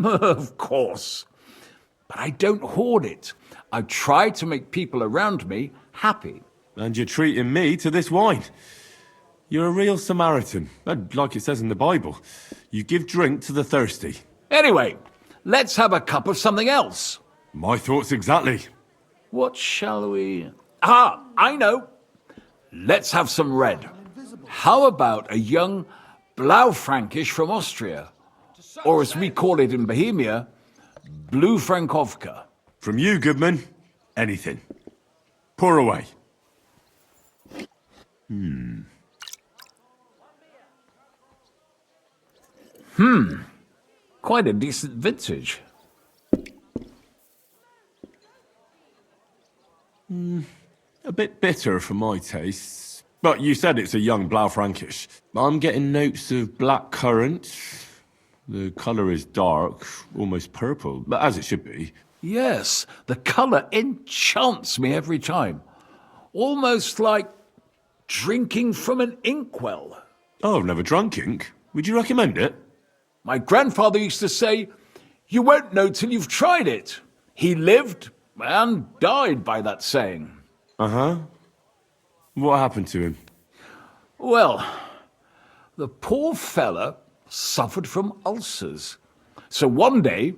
Of course. But I don't hoard it. I try to make people around me happy. And you're treating me to this wine. You're a real Samaritan. And like it says in the Bible, you give drink to the thirsty. Anyway, let's have a cup of something else. My thoughts exactly. What shall we... Ah, I know. Let's have some red. How about a young Blaufränkisch from Austria? Or as we call it in Bohemia, Blue Frankovka. From you, Goodman, anything. Pour away. Quite a decent vintage. A bit bitter for my tastes. But you said it's a young Blaufränkisch. I'm getting notes of black currant. The colour is dark, almost purple, but as it should be. Yes, the colour enchants me every time. Almost like drinking from an inkwell. Oh, I've never drunk ink. Would you recommend it? My grandfather used to say, you won't know till you've tried it. He lived and died by that saying. Uh-huh. What happened to him? Well, the poor fella suffered from ulcers. So one day,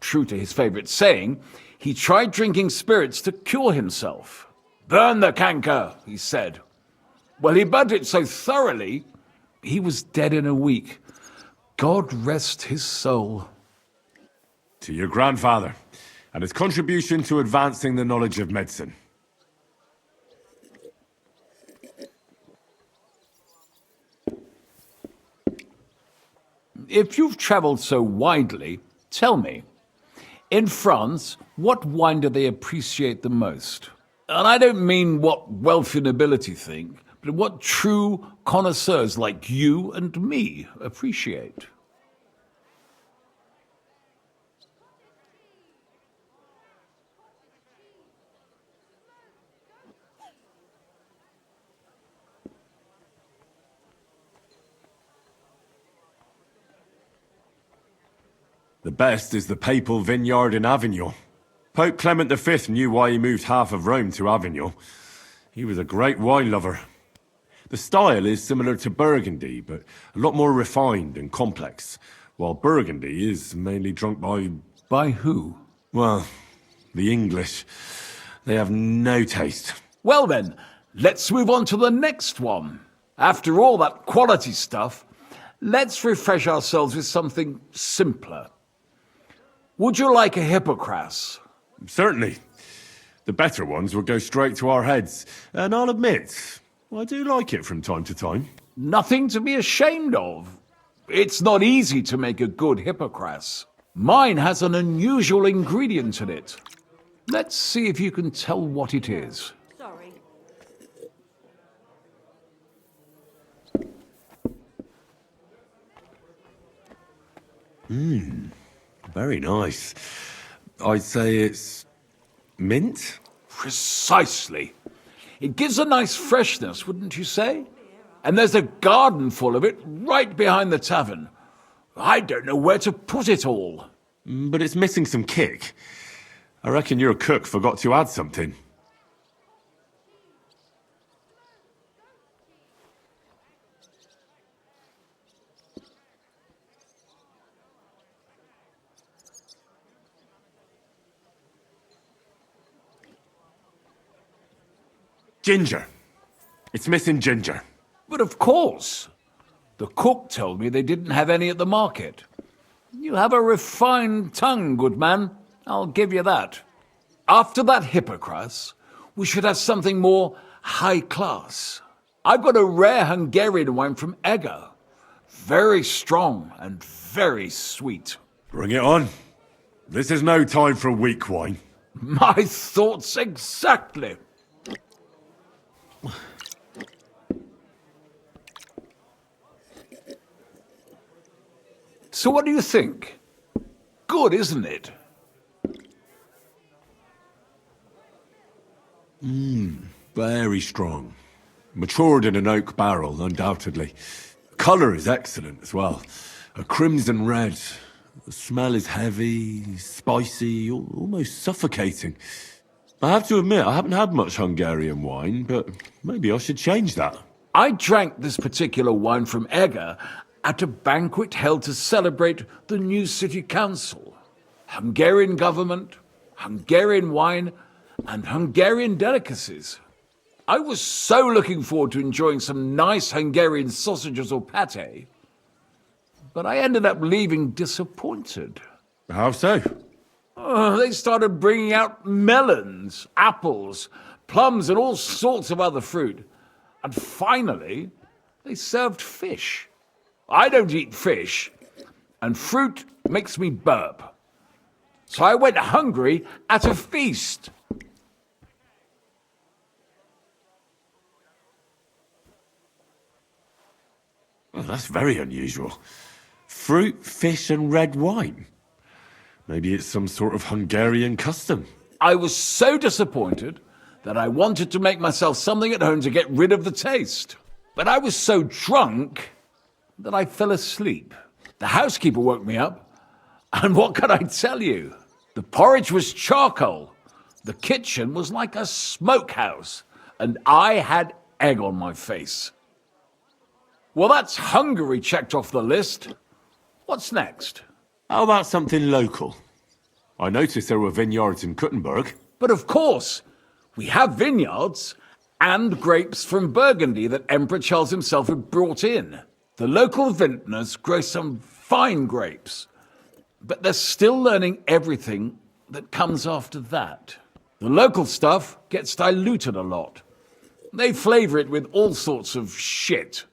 true to his favourite saying, he tried drinking spirits to cure himself. Burn the canker, he said. Well, he burnt it so thoroughly, he was dead in a week. God rest his soul. To your grandfather, and his contribution to advancing the knowledge of medicine. If you've travelled so widely, tell me, in France, what wine do they appreciate the most? And I don't mean what wealthy nobility think, but what true connoisseurs like you and me appreciate. The best is the papal vineyard in Avignon. Pope Clement V knew why he moved half of Rome to Avignon. He was a great wine lover. The style is similar to Burgundy, but a lot more refined and complex, while Burgundy is mainly drunk by... By who? Well, the English. They have no taste. Well then, let's move on to the next one. After all that quality stuff, let's refresh ourselves with something simpler. Would you like a hippocras? Certainly. The better ones will go straight to our heads, and I'll admit, I do like it from time to time. Nothing to be ashamed of. It's not easy to make a good hippocras. Mine has an unusual ingredient in it. Let's see if you can tell what it is. Sorry. Very nice. I'd say it's... mint? Precisely. It gives a nice freshness, wouldn't you say? And there's a garden full of it right behind the tavern. I don't know where to put it all. But it's missing some kick. I reckon your cook forgot to add something. Ginger. It's missing ginger. But of course. The cook told me they didn't have any at the market. You have a refined tongue, good man. I'll give you that. After that hippocras, we should have something more high class. I've got a rare Hungarian wine from Eger. Very strong and very sweet. Bring it on. This is no time for weak wine. My thoughts exactly. So what do you think? Good, isn't it? Very strong. Matured in an oak barrel, undoubtedly. Colour is excellent as well. A crimson red. The smell is heavy, spicy, almost suffocating. I have to admit, I haven't had much Hungarian wine, but maybe I should change that. I drank this particular wine from Eger at a banquet held to celebrate the new city council. Hungarian government, Hungarian wine, and Hungarian delicacies. I was so looking forward to enjoying some nice Hungarian sausages or pate, but I ended up leaving disappointed. How so? They started bringing out melons, apples, plums, and all sorts of other fruit. And finally, they served fish. I don't eat fish, and fruit makes me burp. So I went hungry at a feast. Well, that's very unusual. Fruit, fish, and red wine. Maybe it's some sort of Hungarian custom. I was so disappointed that I wanted to make myself something at home to get rid of the taste. But I was so drunk that I fell asleep. The housekeeper woke me up, and what can I tell you? The porridge was charcoal, the kitchen was like a smokehouse, and I had egg on my face. Well, that's Hungary checked off the list. What's next? How about something local? I noticed there were vineyards in Kuttenberg. But of course, we have vineyards and grapes from Burgundy that Emperor Charles himself had brought in. The local vintners grow some fine grapes, but they're still learning everything that comes after that. The local stuff gets diluted a lot. They flavor it with all sorts of shit,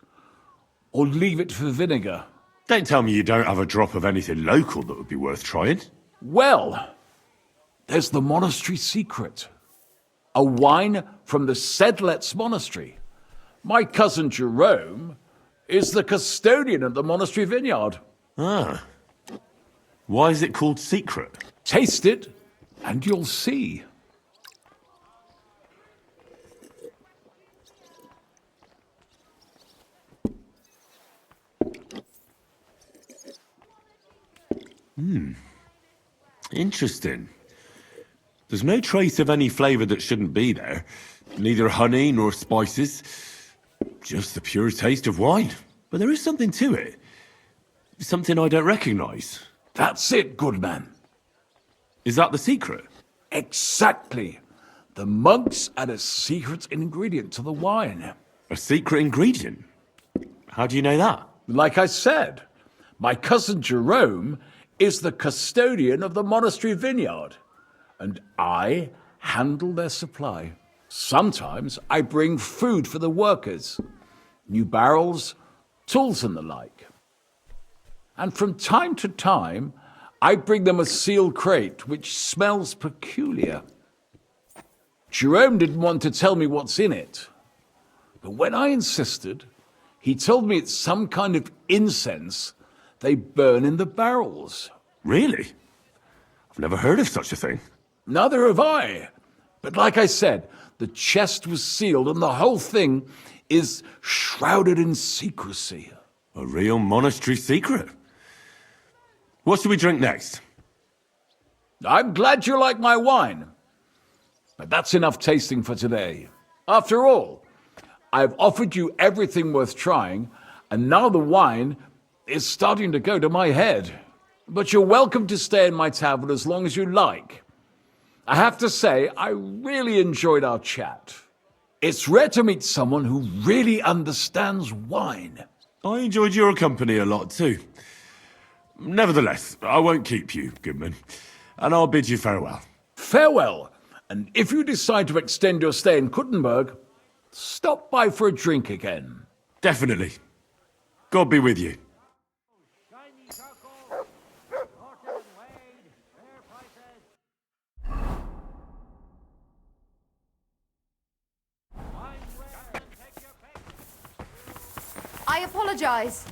or leave it for vinegar. Don't tell me you don't have a drop of anything local that would be worth trying. Well, there's the monastery secret. A wine from the Sedlets Monastery. My cousin Jerome is the custodian at the monastery vineyard. Ah. Why is it called secret? Taste it, and you'll see. Interesting. There's no trace of any flavour that shouldn't be there. Neither honey nor spices. Just the pure taste of wine. But there is something to it. Something I don't recognise. That's it, good man. Is that the secret? Exactly. The monks add a secret ingredient to the wine. A secret ingredient? How do you know that? Like I said, my cousin Jerome is the custodian of the monastery vineyard, and I handle their supply. Sometimes I bring food for the workers, new barrels, tools and the like. And from time to time, I bring them a sealed crate which smells peculiar. Jerome didn't want to tell me what's in it, but when I insisted, he told me it's some kind of incense they burn in the barrels. Really? I've never heard of such a thing. Neither have I. But like I said, the chest was sealed and the whole thing is shrouded in secrecy. A real monastery secret. What should we drink next? I'm glad you like my wine. But that's enough tasting for today. After all, I've offered you everything worth trying, and now the wine is starting to go to my head. But you're welcome to stay in my tavern as long as you like. I have to say, I really enjoyed our chat. It's rare to meet someone who really understands wine. I enjoyed your company a lot too. Nevertheless, I won't keep you, Goodman, and I'll bid you farewell. Farewell, and if you decide to extend your stay in Kuttenberg, stop by for a drink again. Definitely. God be with you. I apologize.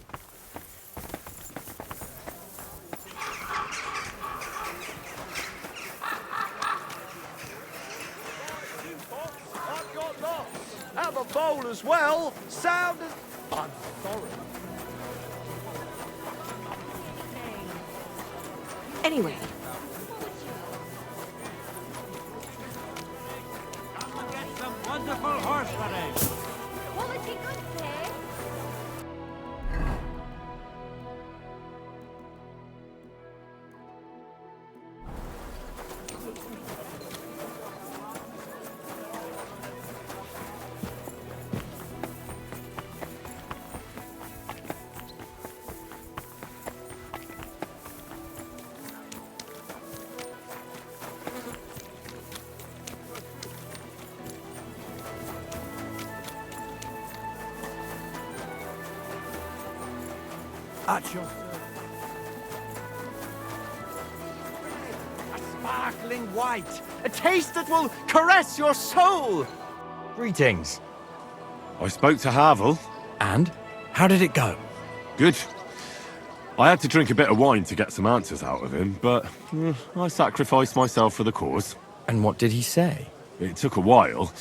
Have a bowl as well. Sound as... I'm sorry. Anyway. Come and get some wonderful horseradish. Quality goods here. At your a sparkling white, a taste that will caress your soul. Greetings. I spoke to Havel. And? How did it go? Good. I had to drink a bit of wine to get some answers out of him, but I sacrificed myself for the cause. And what did he say? It took a while,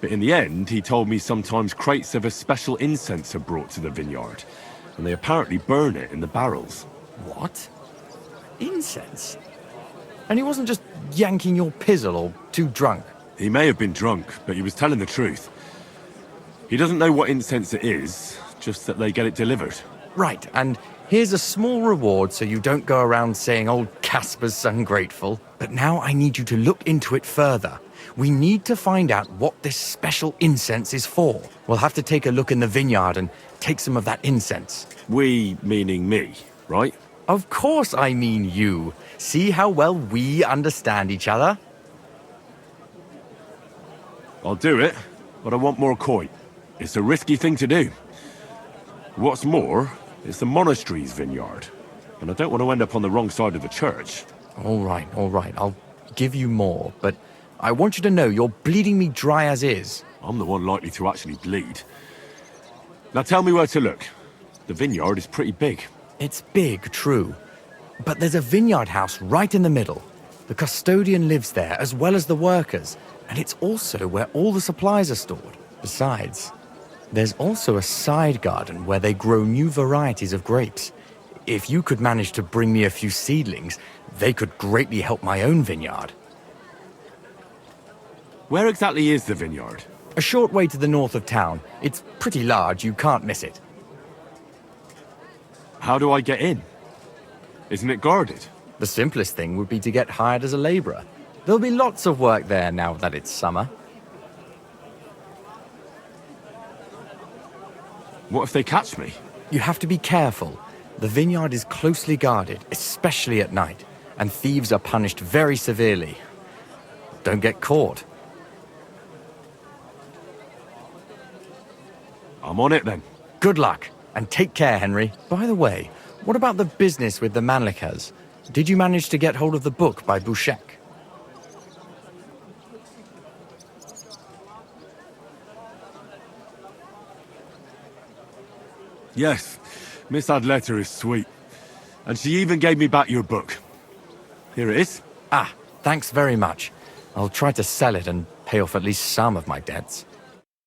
but in the end, he told me sometimes crates of a special incense are brought to the vineyard, and they apparently burn it in the barrels. What? Incense? And he wasn't just yanking your pizzle or too drunk? He may have been drunk, but he was telling the truth. He doesn't know what incense it is, just that they get it delivered. Right, and here's a small reward so you don't go around saying old Casper's ungrateful. But now I need you to look into it further. We need to find out what this special incense is for. We'll have to take a look in the vineyard and take some of that incense. We, meaning me, right? Of course I mean you. See how well we understand each other? I'll do it, but I want more coin. It's a risky thing to do. What's more, it's the monastery's vineyard, and I don't want to end up on the wrong side of the church. All right. I'll give you more, but I want you to know you're bleeding me dry as is. I'm the one likely to actually bleed. Now tell me where to look. The vineyard is pretty big. It's big, true. But there's a vineyard house right in the middle. The custodian lives there, as well as the workers, and it's also where all the supplies are stored. Besides, there's also a side garden where they grow new varieties of grapes. If you could manage to bring me a few seedlings, they could greatly help my own vineyard. Where exactly is the vineyard? A short way to the north of town. It's pretty large, you can't miss it. How do I get in? Isn't it guarded? The simplest thing would be to get hired as a labourer. There'll be lots of work there now that it's summer. What if they catch me? You have to be careful. The vineyard is closely guarded, especially at night, and thieves are punished very severely. Don't get caught. I'm on it then. Good luck, and take care, Henry. By the way, what about the business with the Manlikas? Did you manage to get hold of the book by Bouchek? Yes, Miss Adletter is sweet. And she even gave me back your book. Here it is. Ah, thanks very much. I'll try to sell it and pay off at least some of my debts.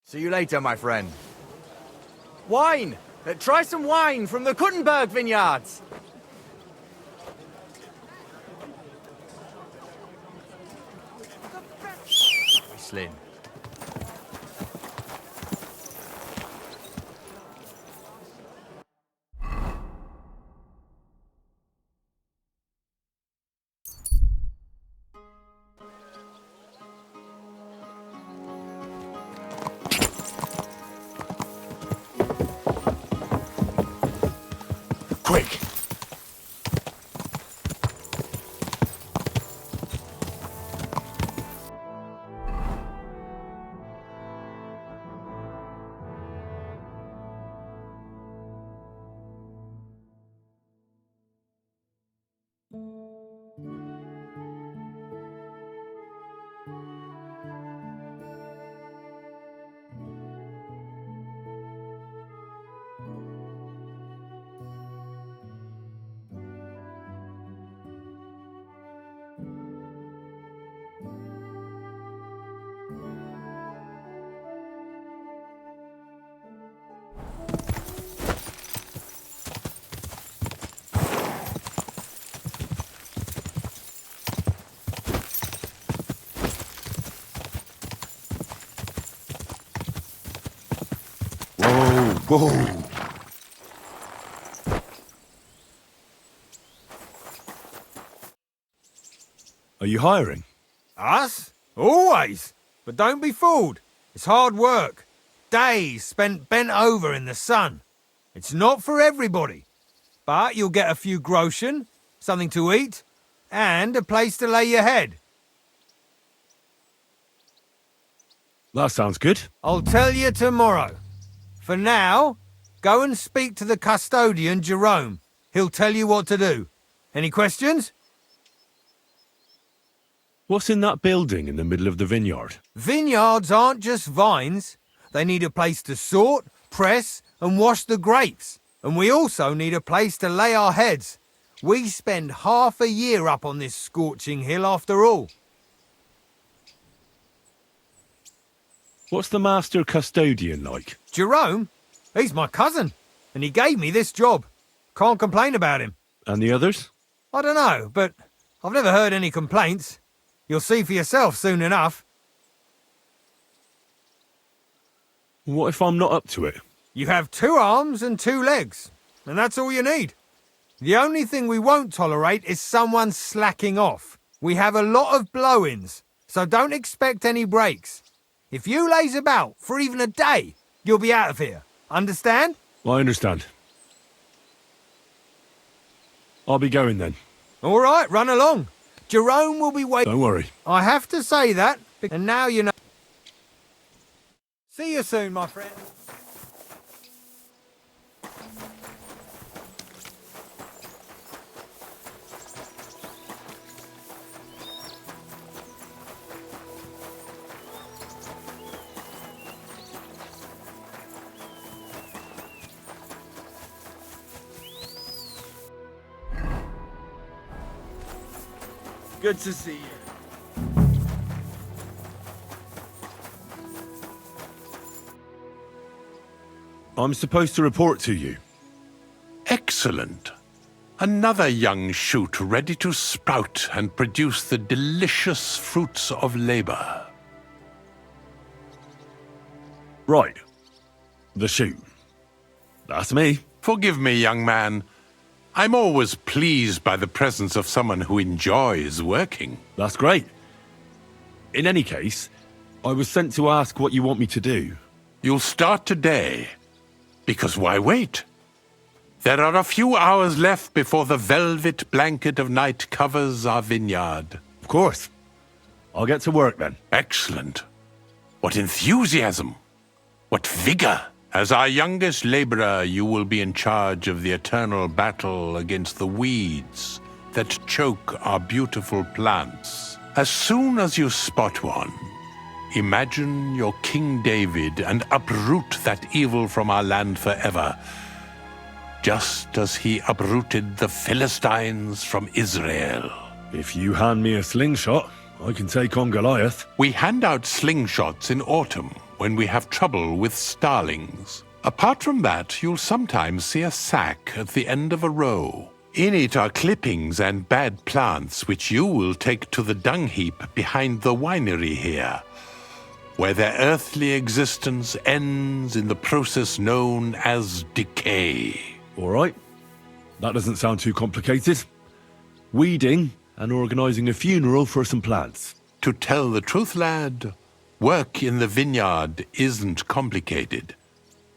See you later, my friend. Wine! Try some wine from the Kuttenberg vineyards! Slin. Quick! Whoa! Are you hiring? Us? Always. But don't be fooled. It's hard work. Days spent bent over in the sun. It's not for everybody. But you'll get a few groschen, something to eat, and a place to lay your head. That sounds good. I'll tell you tomorrow. For now, go and speak to the custodian, Jerome. He'll tell you what to do. Any questions? What's in that building in the middle of the vineyard? Vineyards aren't just vines. They need a place to sort, press, and wash the grapes. And we also need a place to lay our heads. We spend half a year up on this scorching hill after all. What's the master custodian like? Jerome? He's my cousin, and he gave me this job. Can't complain about him. And the others? I don't know, but I've never heard any complaints. You'll see for yourself soon enough. What if I'm not up to it? You have 2 arms and 2 legs, and that's all you need. The only thing we won't tolerate is someone slacking off. We have a lot of blow-ins, so don't expect any breaks. If you laze about for even a day, you'll be out of here. Understand? I understand. I'll be going then. All right, run along. Jerome will be waiting. Don't worry. I have to say that, and now you know. See you soon, my friend. Good to see you. I'm supposed to report to you. Excellent. Another young shoot ready to sprout and produce the delicious fruits of labor. Right. The shoot. That's me. Forgive me, young man. I'm always pleased by the presence of someone who enjoys working. That's great. In any case, I was sent to ask what you want me to do. You'll start today. Because why wait? There are a few hours left before the velvet blanket of night covers our vineyard. Of course. I'll get to work then. Excellent. What enthusiasm! What vigor! As our youngest laborer, you will be in charge of the eternal battle against the weeds that choke our beautiful plants. As soon as you spot one, imagine you're King David and uproot that evil from our land forever, just as he uprooted the Philistines from Israel. If you hand me a slingshot, I can take on Goliath. We hand out slingshots in autumn when we have trouble with starlings. Apart from that, you'll sometimes see a sack at the end of a row. In it are clippings and bad plants which you will take to the dung heap behind the winery here, where their earthly existence ends in the process known as decay. All right. That doesn't sound too complicated. Weeding and organising a funeral for some plants. To tell the truth, lad, work in the vineyard isn't complicated,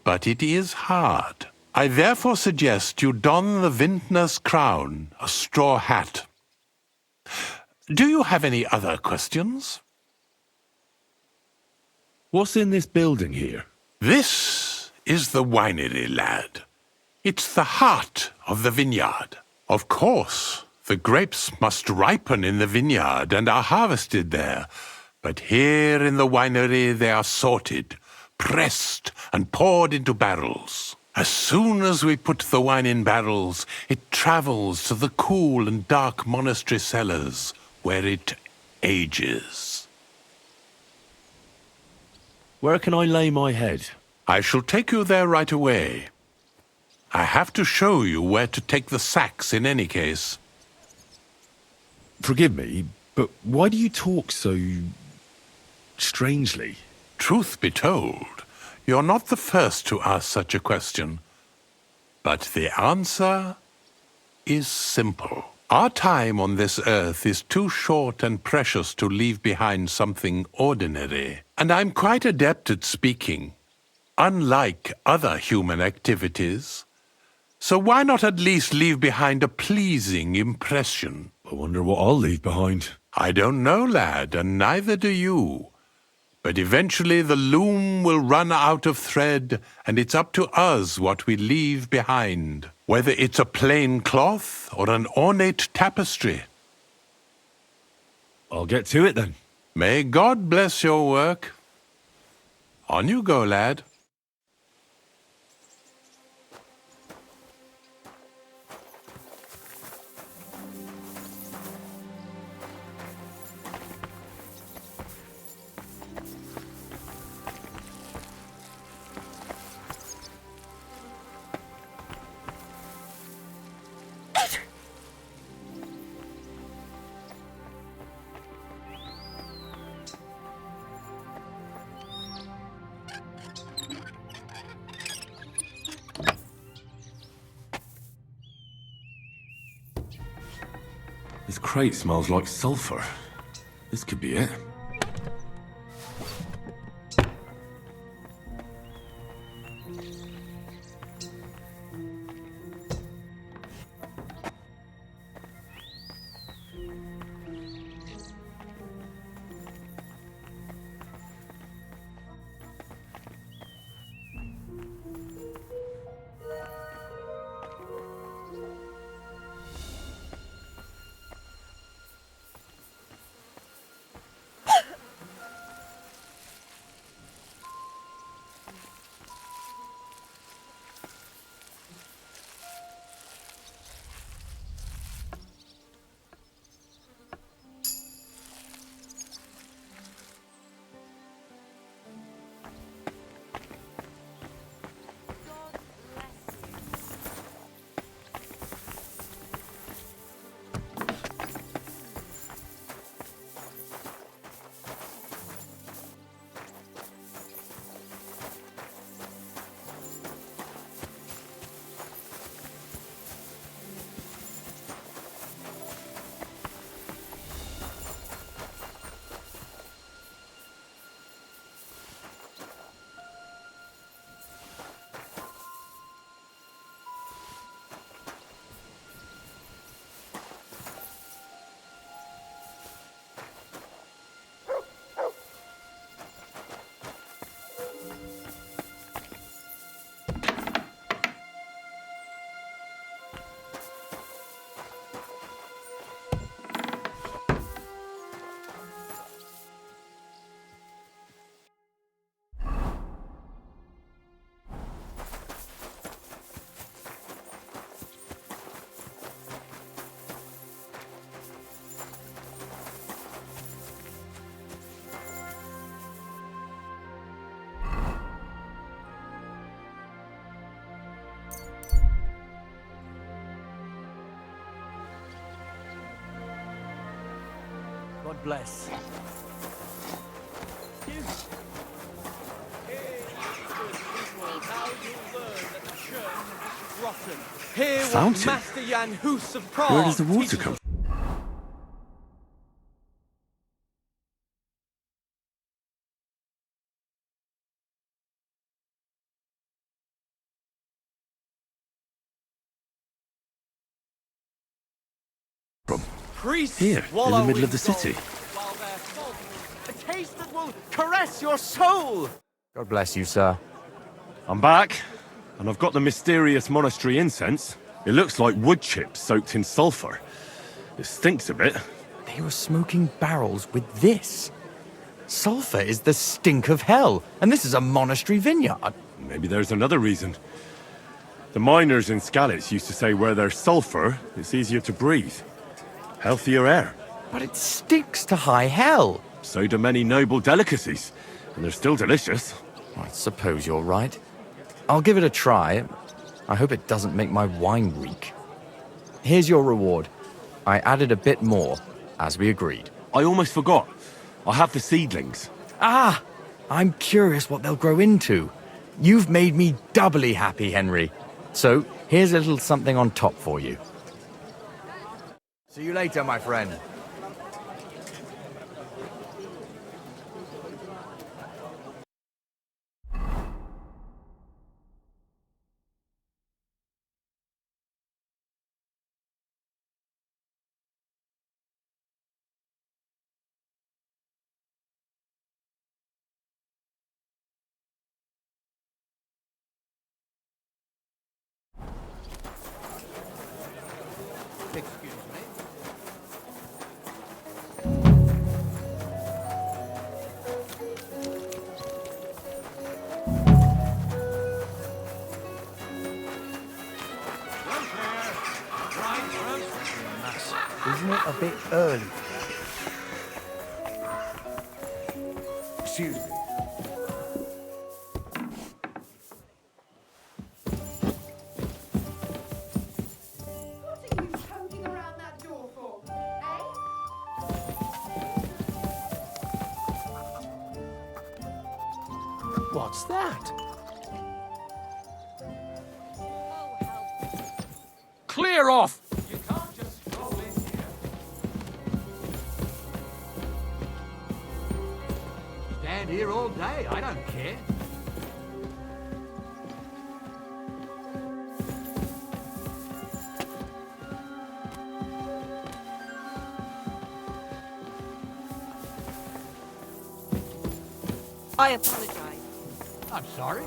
but it is hard. I therefore suggest you don the vintner's crown, a straw hat. Do you have any other questions? What's in this building here? This is the winery, lad. It's the heart of the vineyard. Of course, the grapes must ripen in the vineyard and are harvested there. But here in the winery they are sorted, pressed, and poured into barrels. As soon as we put the wine in barrels, it travels to the cool and dark monastery cellars, where it ages. Where can I lay my head? I shall take you there right away. I have to show you where to take the sacks in any case. Forgive me, but why do you talk so strangely? Truth be told, you're not the first to ask such a question. But the answer is simple. Our time on this earth is too short and precious to leave behind something ordinary. And I'm quite adept at speaking, unlike other human activities. So why not at least leave behind a pleasing impression? I wonder what I'll leave behind. I don't know, lad, and neither do you. But eventually the loom will run out of thread, and it's up to us what we leave behind, whether it's a plain cloth or an ornate tapestry. I'll get to it then. May God bless your work. On you go, lad. This crate smells like sulfur. This could be it. God bless. Hear what Fountain? Master Jan Hus of Prague Where does the water teaches come us. from? Priests Here, in the wallow middle of the gold, city. while their fault is a taste that will caress your soul. God bless you, sir. I'm back, and I've got the mysterious monastery incense. It looks like wood chips soaked in sulfur. It stinks a bit. They were smoking barrels with this. Sulfur is the stink of hell, and this is a monastery vineyard. Maybe there's another reason. The miners in Skalitz used to say where there's sulfur, it's easier to breathe. Healthier air. But it stinks to high hell. So do many noble delicacies, and they're still delicious. I suppose you're right. I'll give it a try. I hope it doesn't make my wine reek. Here's your reward. I added a bit more, as we agreed. I almost forgot. I have the seedlings. Ah! I'm curious what they'll grow into. You've made me doubly happy, Henry. So, here's a little something on top for you. See you later, my friend. Excuse me. Isn't it a bit early? Excuse me. What's that? Clear off! You can't just stroll in here. Stand here all day, I don't care. I apologize. I'm sorry.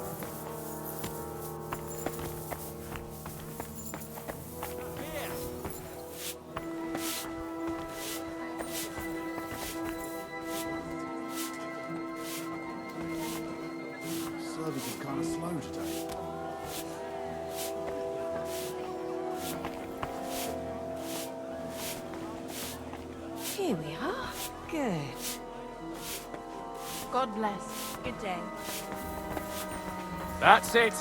Service is kind of slow today. Here we are. Good. God bless. Good day. That's it.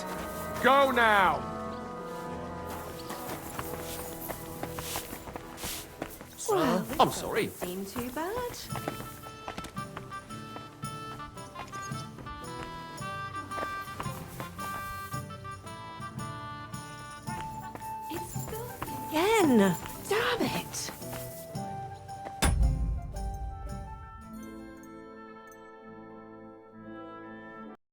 Go now. Well, I'm sorry. Seem too bad. It's gone again. Damn it.